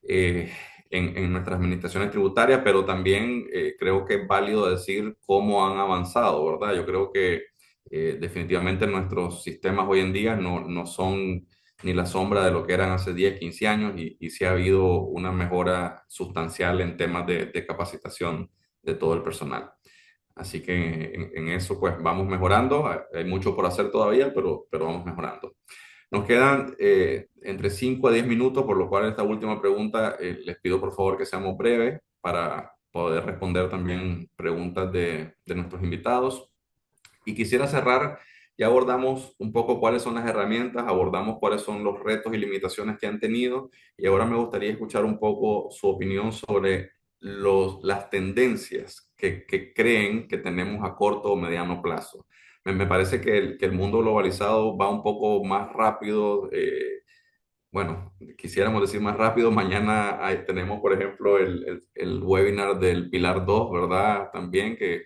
eh, en nuestras administraciones tributarias, pero también creo que es válido decir cómo han avanzado, ¿verdad? Yo creo que Definitivamente nuestros sistemas hoy en día no son ni la sombra de lo que eran hace 10 15 años y sí ha habido una mejora sustancial en temas de capacitación de todo el personal. Así que en eso pues vamos mejorando. Hay mucho por hacer todavía, pero vamos mejorando. Nos quedan entre 5 a 10 minutos, por lo cual esta última pregunta les pido por favor que seamos breves para poder responder también preguntas de nuestros invitados. Y quisiera cerrar, ya abordamos un poco cuáles son las herramientas, abordamos cuáles son los retos y limitaciones que han tenido, y ahora me gustaría escuchar un poco su opinión sobre las tendencias que creen que tenemos a corto o mediano plazo. Me parece que el mundo globalizado va un poco más rápido. Bueno, quisiéramos decir más rápido. Mañana tenemos, por ejemplo, el webinar del Pilar 2, ¿verdad? También que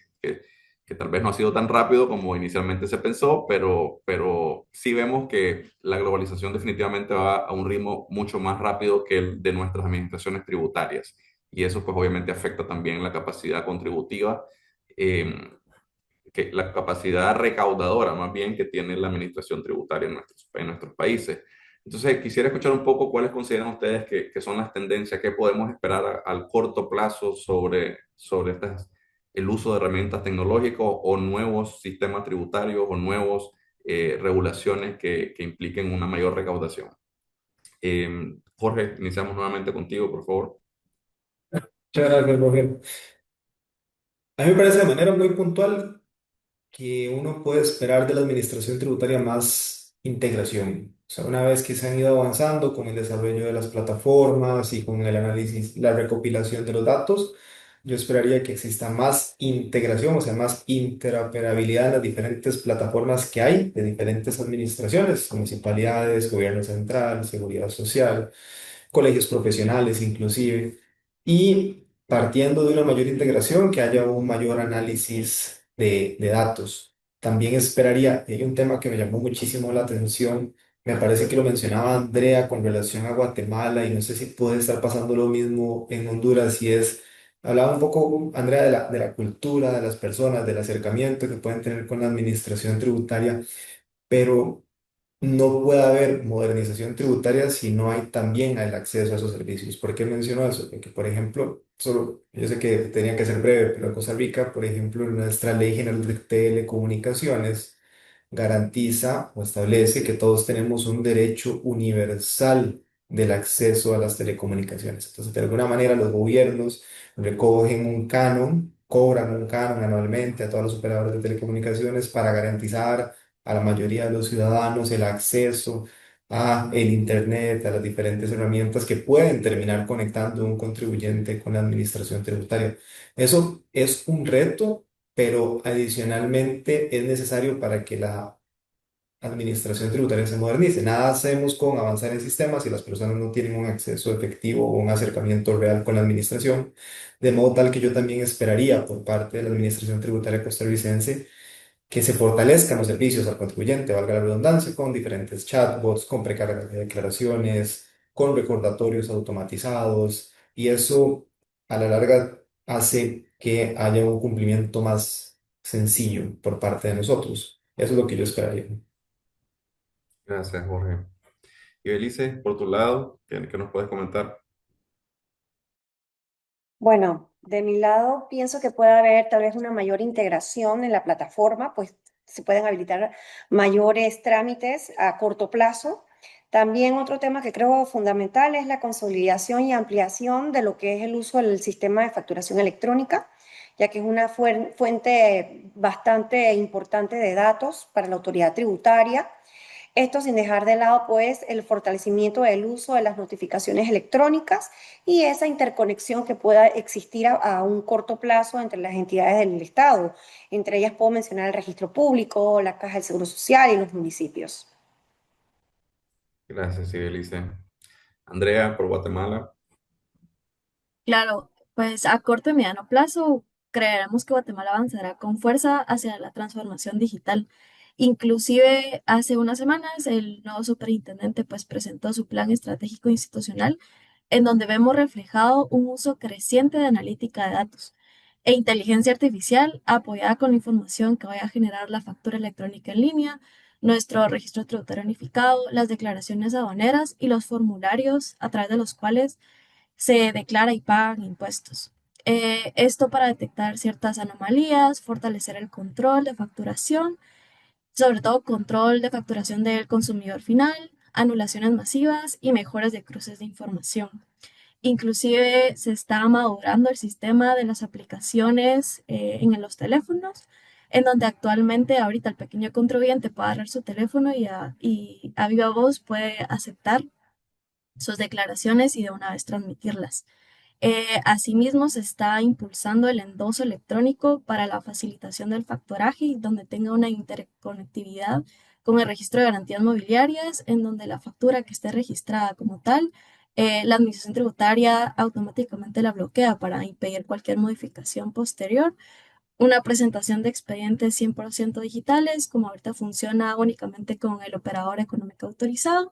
tal vez no ha sido tan rápido como inicialmente se pensó, pero sí vemos que la globalización definitivamente va a un ritmo mucho más rápido que el de nuestras administraciones tributarias. Y eso pues obviamente afecta también la capacidad contributiva, eh, la capacidad recaudadora más bien que tiene la administración tributaria en nuestros países. Entonces, quisiera escuchar un poco cuáles consideran ustedes que son las tendencias, qué podemos esperar al corto plazo sobre el uso de herramientas tecnológicas o nuevos sistemas tributarios o nuevas regulaciones que impliquen una mayor recaudación. Jorge, iniciamos nuevamente contigo, por favor. Muchas gracias, Roger. A mí me parece de manera muy puntual que uno puede esperar de la administración tributaria más integración. O sea, una vez que se han ido avanzando con el desarrollo de las plataformas y con el análisis, la recopilación de los datos, yo esperaría que exista más integración, o sea, más interoperabilidad en las diferentes plataformas que hay de diferentes administraciones, municipalidades, gobierno central, seguridad social, colegios profesionales inclusive, y partiendo de una mayor integración, que haya un mayor análisis de datos. También esperaría, y hay un tema que me llamó muchísimo la atención, me parece que lo mencionaba Andrea con relación a Guatemala, y no sé si puede estar pasando lo mismo en Honduras, y es, hablaba un poco, Andrea, de la cultura, de las personas, del acercamiento que pueden tener con la administración tributaria, pero no puede haber modernización tributaria si no hay también el acceso a esos servicios. ¿Por qué menciono eso? Porque, por ejemplo, solo, yo sé que tenía que ser breve, pero en Costa Rica, por ejemplo, en nuestra Ley General de Telecomunicaciones, garantiza o establece que todos tenemos un derecho universal del acceso a las telecomunicaciones. Entonces, de alguna manera, los gobiernos recogen un canon, cobran un canon anualmente a todos los operadores de telecomunicaciones para garantizar a la mayoría de los ciudadanos el acceso a el Internet, a las diferentes herramientas que pueden terminar conectando un contribuyente con la administración tributaria. Eso es un reto, pero adicionalmente es necesario para que la administración tributaria se modernice. Nada hacemos con avanzar en sistemas si las personas no tienen un acceso efectivo o un acercamiento real con la administración, de modo tal que yo también esperaría por parte de la administración tributaria costarricense que se fortalezcan los servicios al contribuyente, valga la redundancia, con diferentes chatbots, con precargas de declaraciones, con recordatorios automatizados, y eso a la larga hace que haya un cumplimiento más sencillo por parte de nosotros. Eso es lo que yo esperaría. Gracias, Jorge. Y Belice, por tu lado, ¿qué nos puedes comentar? Bueno, de mi lado pienso que puede haber tal vez una mayor integración en la plataforma, pues se pueden habilitar mayores trámites a corto plazo. También otro tema que creo fundamental es la consolidación y ampliación de lo que es el uso del sistema de facturación electrónica, ya que es una fuente bastante importante de datos para la autoridad tributaria. Esto sin dejar de lado, pues, el fortalecimiento del uso de las notificaciones electrónicas y esa interconexión que pueda existir a un corto plazo entre las entidades del Estado. Entre ellas puedo mencionar el registro público, la Caja del Seguro Social y los municipios. Gracias, sí, Belice. Andrea, por Guatemala. Claro, pues a corto y mediano plazo creeremos que Guatemala avanzará con fuerza hacia la transformación digital. Inclusive hace unas semanas el nuevo superintendente pues presentó su plan estratégico institucional en donde vemos reflejado un uso creciente de analítica de datos. e inteligencia artificial apoyada con la información que vaya a generar la factura electrónica en línea, nuestro registro tributario unificado, las declaraciones aduaneras y los formularios a través de los cuales se declara y pagan impuestos. Esto para detectar ciertas anomalías, fortalecer el control de facturación, sobre todo control de facturación del consumidor final, anulaciones masivas y mejoras de cruces de información. Inclusive se está madurando el sistema de las aplicaciones en los teléfonos, en donde actualmente ahorita el pequeño contribuyente puede agarrar su teléfono y a viva voz puede aceptar sus declaraciones y de una vez transmitirlas. Asimismo, se está impulsando el endoso electrónico para la facilitación del factoraje, donde tenga una interconectividad con el registro de garantías mobiliarias, en donde la factura que esté registrada como tal, la administración tributaria automáticamente la bloquea para impedir cualquier modificación posterior. Una presentación de expedientes 100% digitales, como ahorita funciona únicamente con el operador económico autorizado.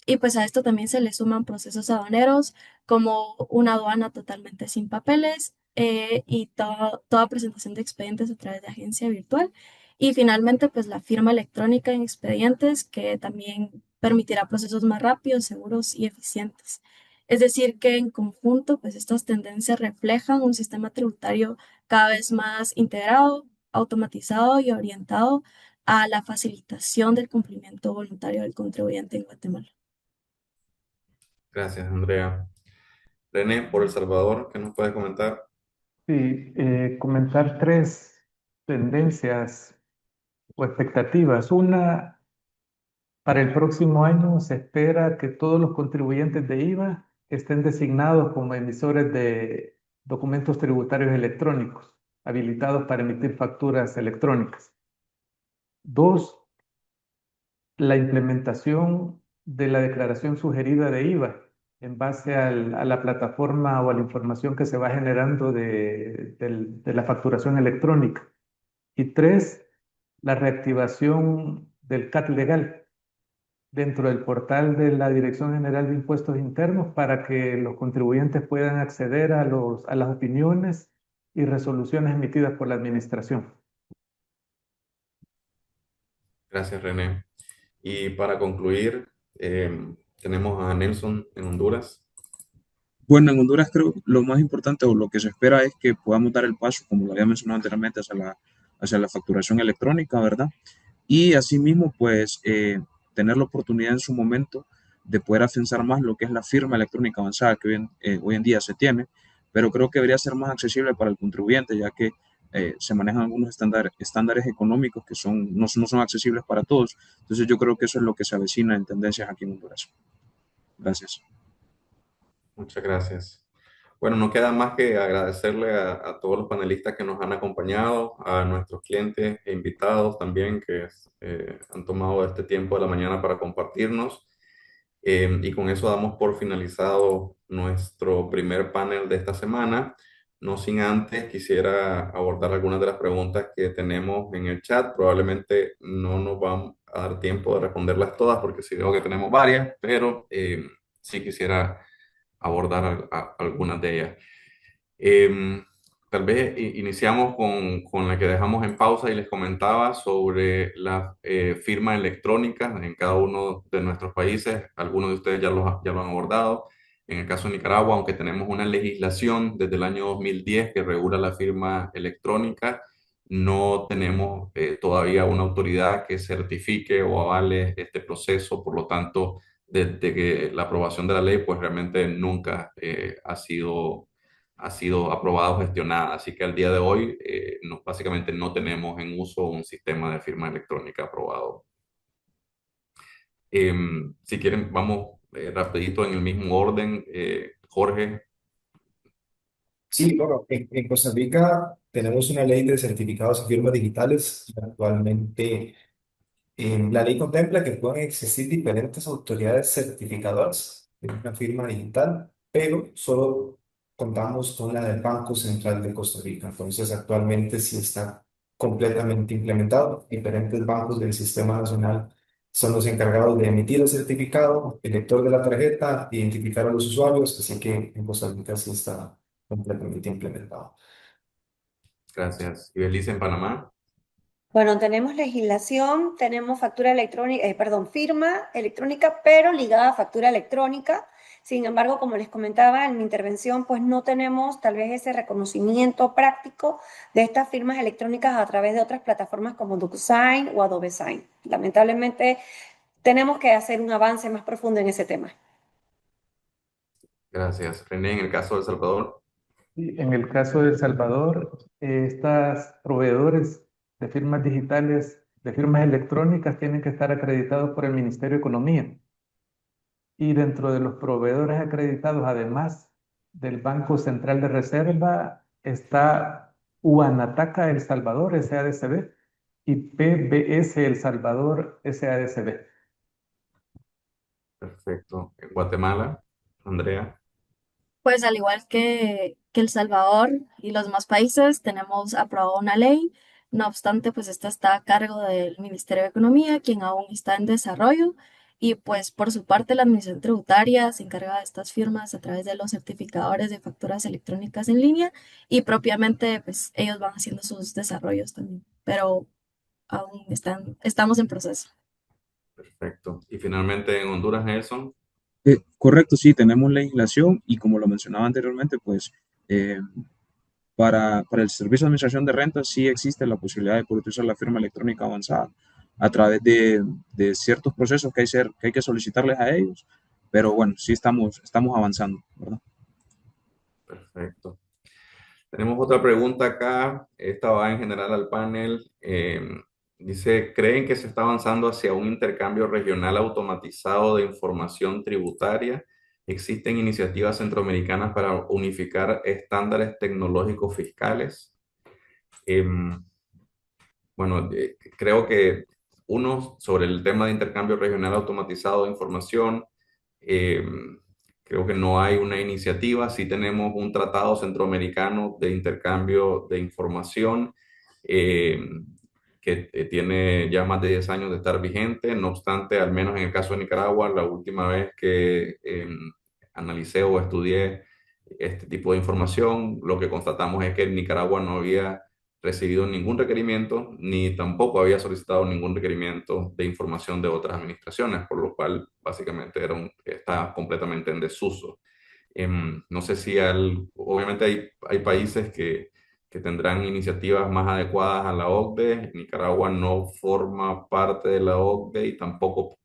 Y pues a esto también se le suman procesos aduaneros como una aduana totalmente sin papeles y toda presentación de expedientes a través de agencia virtual. Y finalmente pues la firma electrónica en expedientes que también permitirá procesos más rápidos, seguros y eficientes. Es decir, que en conjunto pues estas tendencias reflejan un sistema tributario cada vez más integrado, automatizado y orientado a la facilitación del cumplimiento voluntario del contribuyente en Guatemala. Gracias, Andrea. René, por El Salvador, ¿qué nos puedes comentar? Sí, comentar tres tendencias o expectativas. Una, para el próximo año se espera que todos los contribuyentes de IVA estén designados como emisores de documentos tributarios electrónicos, habilitados para emitir facturas electrónicas. Dos, la implementación de la declaración sugerida de IVA en base a la plataforma o a la información que se va generando de la facturación electrónica. Y tres, la reactivación del CAT legal dentro del portal de la Dirección General de Impuestos Internos para que los contribuyentes puedan acceder a las opiniones y resoluciones emitidas por la administración. Gracias, René. Y para concluir, tenemos a Nelson en Honduras. Bueno, en Honduras creo lo más importante o lo que se espera es que podamos dar el paso, como lo había mencionado anteriormente, hacia la facturación electrónica, ¿verdad? Y asimismo, pues, tener la oportunidad en su momento de poder afianzar más lo que es la firma electrónica avanzada que hoy en día se tiene, pero creo que debería ser más accesible para el contribuyente, ya que se manejan algunos estándares económicos que no son accesibles para todos. Entonces yo creo que eso es lo que se avecina en tendencias aquí en Honduras. Gracias. Muchas gracias. Bueno, no queda más que agradecerle a todos los panelistas que nos han acompañado, a nuestros clientes e invitados también que han tomado este tiempo de la mañana para compartirnos. Y con eso damos por finalizado nuestro primer panel de esta semana. No sin antes quisiera abordar algunas de las preguntas que tenemos en el chat. Probablemente no nos va a dar tiempo de responderlas todas porque sí veo que tenemos varias, pero sí quisiera abordar algunas de ellas. Tal vez iniciamos con la que dejamos en pausa y les comentaba sobre la firma electrónica en cada uno de nuestros países. Algunos de ustedes ya lo han abordado. En el caso de Nicaragua, aunque tenemos una legislación desde el año 2010 que regula la firma electrónica, no tenemos todavía una autoridad que certifique o avale este proceso. Por lo tanto, desde que la aprobación de la ley, pues realmente nunca ha sido aprobada o gestionada. Así que al día de hoy, básicamente no tenemos en uso un sistema de firma electrónica aprobado. Si quieren, vamos rapidito en el mismo orden. Jorge. Sí, bueno, en Costa Rica tenemos una ley de certificados y firmas digitales. Actualmente, la ley contempla que pueden existir diferentes autoridades certificadoras de una firma digital, pero solo contamos con la del Banco Central de Costa Rica. Entonces, actualmente sí está completamente implementado. Diferentes bancos del Sistema Nacional son los encargados de emitir el certificado, el lector de la tarjeta, identificar a los usuarios, así que en Costa Rica sí está completamente implementado. Gracias. ¿Y Belice en Panamá? Bueno, tenemos legislación, tenemos factura electrónica, perdón, firma electrónica, pero ligada a factura electrónica. Sin embargo, como les comentaba en mi intervención, pues no tenemos tal vez ese reconocimiento práctico de estas firmas electrónicas a través de otras plataformas como DocuSign o Adobe Sign. Lamentablemente, tenemos que hacer un avance más profundo en ese tema. Gracias. René, en el caso de El Salvador. Y en el caso de El Salvador, estas proveedores de firmas digitales, de firmas electrónicas, tienen que estar acreditados por el Ministerio de Economía. Y dentro de los proveedores acreditados, además del Banco Central de Reserva, está Huanataca El Salvador, SADCB, y PBS El Salvador, SADCB. Perfecto. En Guatemala, Andrea. Pues al igual que El Salvador y los demás países, tenemos aprobada una ley. No obstante, pues esta está a cargo del Ministerio de Economía, quien aún está en desarrollo. Y pues por su parte, la Administración Tributaria se encarga de estas firmas a través de los certificadores de facturas electrónicas en línea y propiamente, pues ellos van haciendo sus desarrollos también. Pero aún estamos en proceso. Perfecto. Y finalmente en Honduras, Nelson. Correcto, sí, tenemos legislación y como lo mencionaba anteriormente, pues eh, para el Servicio de Administración de Rentas sí existe la posibilidad de poder utilizar la firma electrónica avanzada a través de ciertos procesos que hay que solicitarles a ellos, pero bueno, sí estamos avanzando, ¿verdad? Perfecto. Tenemos otra pregunta acá. Esta va en general al panel. Dice, ¿creen que se está avanzando hacia un intercambio regional automatizado de información tributaria? ¿Existen iniciativas centroamericanas para unificar estándares tecnológicos fiscales? Bueno, creo que uno, sobre el tema de intercambio regional automatizado de información, eh, creo que no hay una iniciativa. Sí tenemos un tratado centroamericano de intercambio de información eh, que tiene ya más de 10 años de estar vigente. No obstante, al menos en el caso de Nicaragua, la última vez que analicé o estudié este tipo de información, lo que constatamos es que Nicaragua no había recibido ningún requerimiento ni tampoco había solicitado ningún requerimiento de información de otras administraciones, por lo cual básicamente está completamente en desuso. No sé si obviamente hay países que tendrán iniciativas más adecuadas a la OCDE. Nicaragua no forma parte de la OCDE y tampoco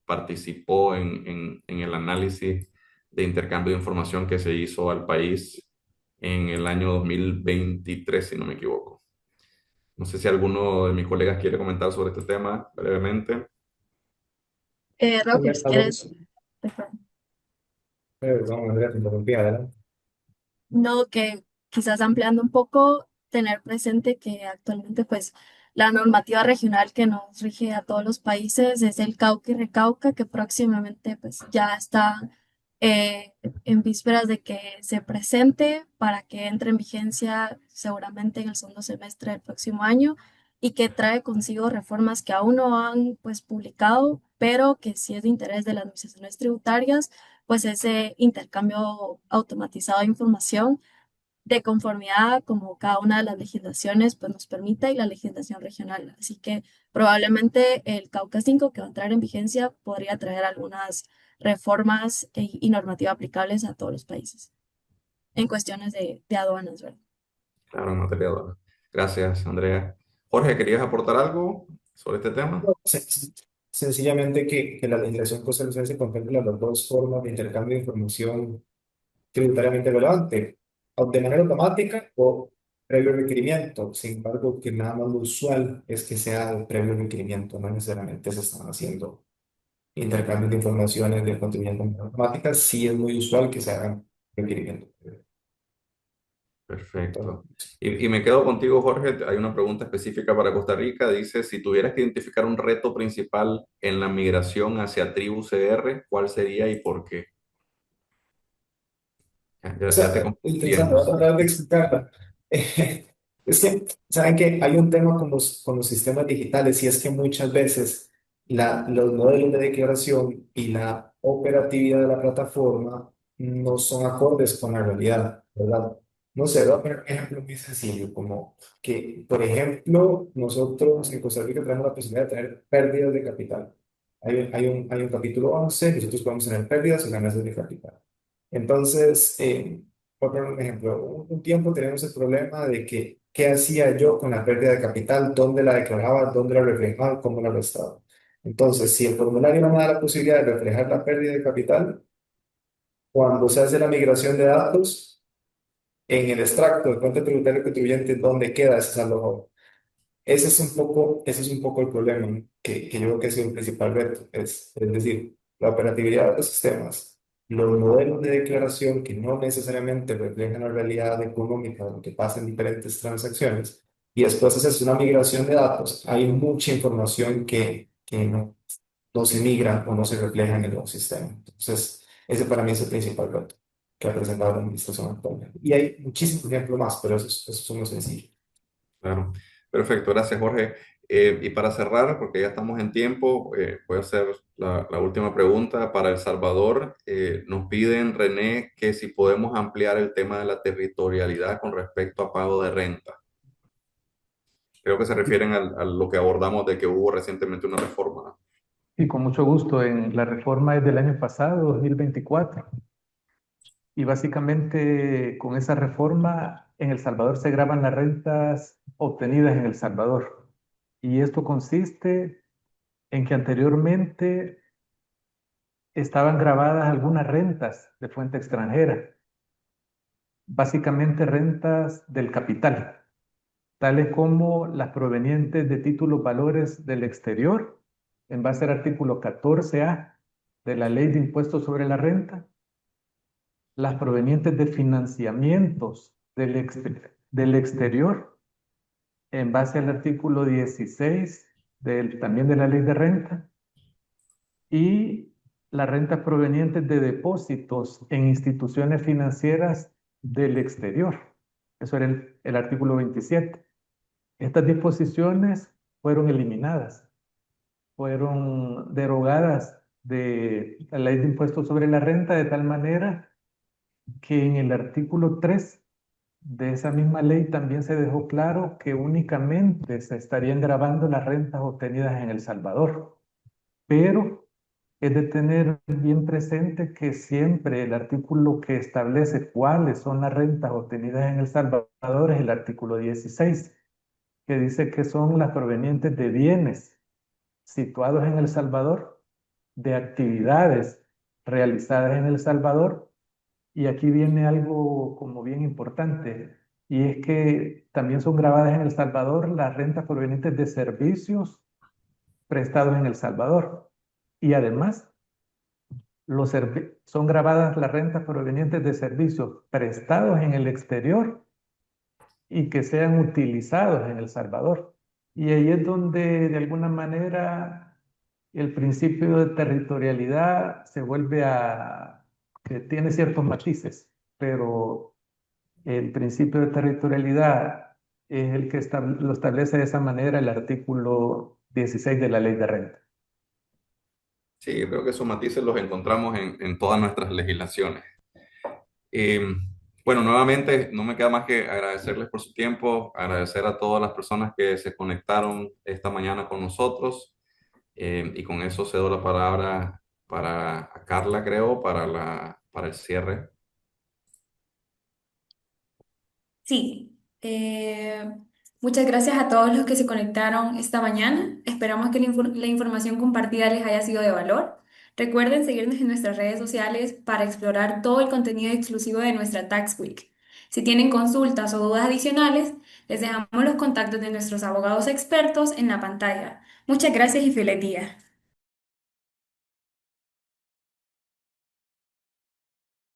participó en el análisis de intercambio de información que se hizo al país en el año 2023, si no me equivoco. No sé si alguno de mis colegas quiere comentar sobre este tema brevemente. Roger, si quieres. Perdón, Andrea, te interrumpí, adelante. No, que quizás ampliando un poco, tener presente que actualmente pues la normativa regional que nos rige a todos los países es el Cauca y Recauca, que próximamente pues ya está en vísperas de que se presente para que entre en vigencia seguramente en el segundo semestre del próximo año y que trae consigo reformas que aún no han pues publicado, pero que sí es de interés de las administraciones tributarias pues ese intercambio automatizado de información de conformidad como cada una de las legislaciones pues nos permite y la legislación regional. Así que probablemente el Cauca 5 que va a entrar en vigencia podría traer algunas reformas y normativa aplicables a todos los países en cuestiones de aduanas, ¿verdad? Claro, en materia de aduanas. Gracias, Andrea. Jorge, ¿querías aportar algo sobre este tema? Sencillamente que la legislación costarricense contempla las dos formas de intercambio de información tributariamente relevante, o de manera automática o previo requerimiento. Sin embargo, que nada más lo usual es que sea el previo requerimiento, no necesariamente se están haciendo intercambios de informaciones del contribuyente de manera automática, sí es muy usual que se hagan requerimientos. Perfecto. Y me quedo contigo, Jorge. Hay una pregunta específica para Costa Rica. Dice, si tuvieras que identificar un reto principal en la migración hacia Tribu CR, ¿cuál sería y por qué? O Ya te sea, interesante, compartiendo. voy a tratar de explicarla. Es que, ¿saben que hay un tema con los sistemas digitales y es que muchas veces los modelos de declaración y la operatividad de la plataforma no son acordes con la realidad, ¿verdad? No sé, voy a poner un ejemplo muy sencillo, como que, por ejemplo, nosotros en Costa Rica tenemos la posibilidad de tener pérdidas de capital. Hay un capítulo 11, nosotros podemos tener pérdidas o ganancias de capital. Entonces, voy a poner un ejemplo. Un tiempo tenemos el problema de que, ¿qué hacía yo con la pérdida de capital? ¿Dónde la declaraba? ¿Dónde la reflejaba? ¿Cómo la restaba? Entonces, si el formulario no me da la posibilidad de reflejar la pérdida de capital, cuando se hace la migración de datos, en el extracto de cuenta tributaria del contribuyente, ¿dónde queda ese saldo joven? Ese es un poco el problema, ¿no? que yo creo que es el principal reto. Es decir, la operatividad de los sistemas, los modelos de declaración que no necesariamente reflejan la realidad económica de lo que pasa en diferentes transacciones, y después haces una migración de datos, hay mucha información que no se migra o no se refleja en el nuevo sistema. Entonces, ese para mí es el principal reto que ha presentado la administración actualmente. Y hay muchísimos ejemplos más, pero esos son los sencillos. Claro. Perfecto, gracias Jorge. Y para cerrar, porque ya estamos en tiempo, voy a hacer la última pregunta. Para El Salvador, nos piden, René, que si podemos ampliar el tema de la territorialidad con respecto a pago de renta. Creo que se refieren a lo que abordamos de que hubo recientemente una reforma. Y con mucho gusto, en la reforma es del año pasado, 2024. Y básicamente con esa reforma en El Salvador se graban las rentas obtenidas en El Salvador. Y esto consiste en que anteriormente estaban grabadas algunas rentas de fuente extranjera, básicamente rentas del capital, tales como las provenientes de títulos valores del exterior, en base al artículo 14A de la Ley de Impuestos sobre la Renta, las provenientes de financiamientos del exterior, en base al artículo 16 también de la Ley de Renta, y las rentas provenientes de depósitos en instituciones financieras del exterior. Eso era el artículo 27. Estas disposiciones fueron eliminadas, fueron derogadas de la Ley de Impuestos sobre la Renta de tal manera que en el artículo 3 de esa misma ley también se dejó claro que únicamente se estarían grabando las rentas obtenidas en El Salvador, pero es de tener bien presente que siempre el artículo que establece cuáles son las rentas obtenidas en El Salvador es el artículo 16, que dice que son las provenientes de bienes situados en El Salvador, de actividades realizadas en El Salvador. Y aquí viene algo como bien importante, y es que también son grabadas en El Salvador las rentas provenientes de servicios prestados en El Salvador. Y además, son grabadas las rentas provenientes de servicios prestados en el exterior y que sean utilizados en El Salvador. Y ahí es donde, de alguna manera, el principio de territorialidad se vuelve que tiene ciertos matices, pero el principio de territorialidad es el que lo establece de esa manera el artículo 16 de la Ley de Renta. Sí, yo creo que esos matices los encontramos en todas nuestras legislaciones. Eh, bueno, nuevamente no me queda más que agradecerles por su tiempo, agradecer a todas las personas que se conectaron esta mañana con nosotros, y con eso cedo la palabra a Carla, creo, para el cierre. Sí, muchas gracias a todos los que se conectaron esta mañana. Esperamos que la información compartida les haya sido de valor. Recuerden seguirnos en nuestras redes sociales para explorar todo el contenido exclusivo de nuestra Tax Week. Si tienen consultas o dudas adicionales, les dejamos los contactos de nuestros abogados expertos en la pantalla. Muchas gracias y feliz día.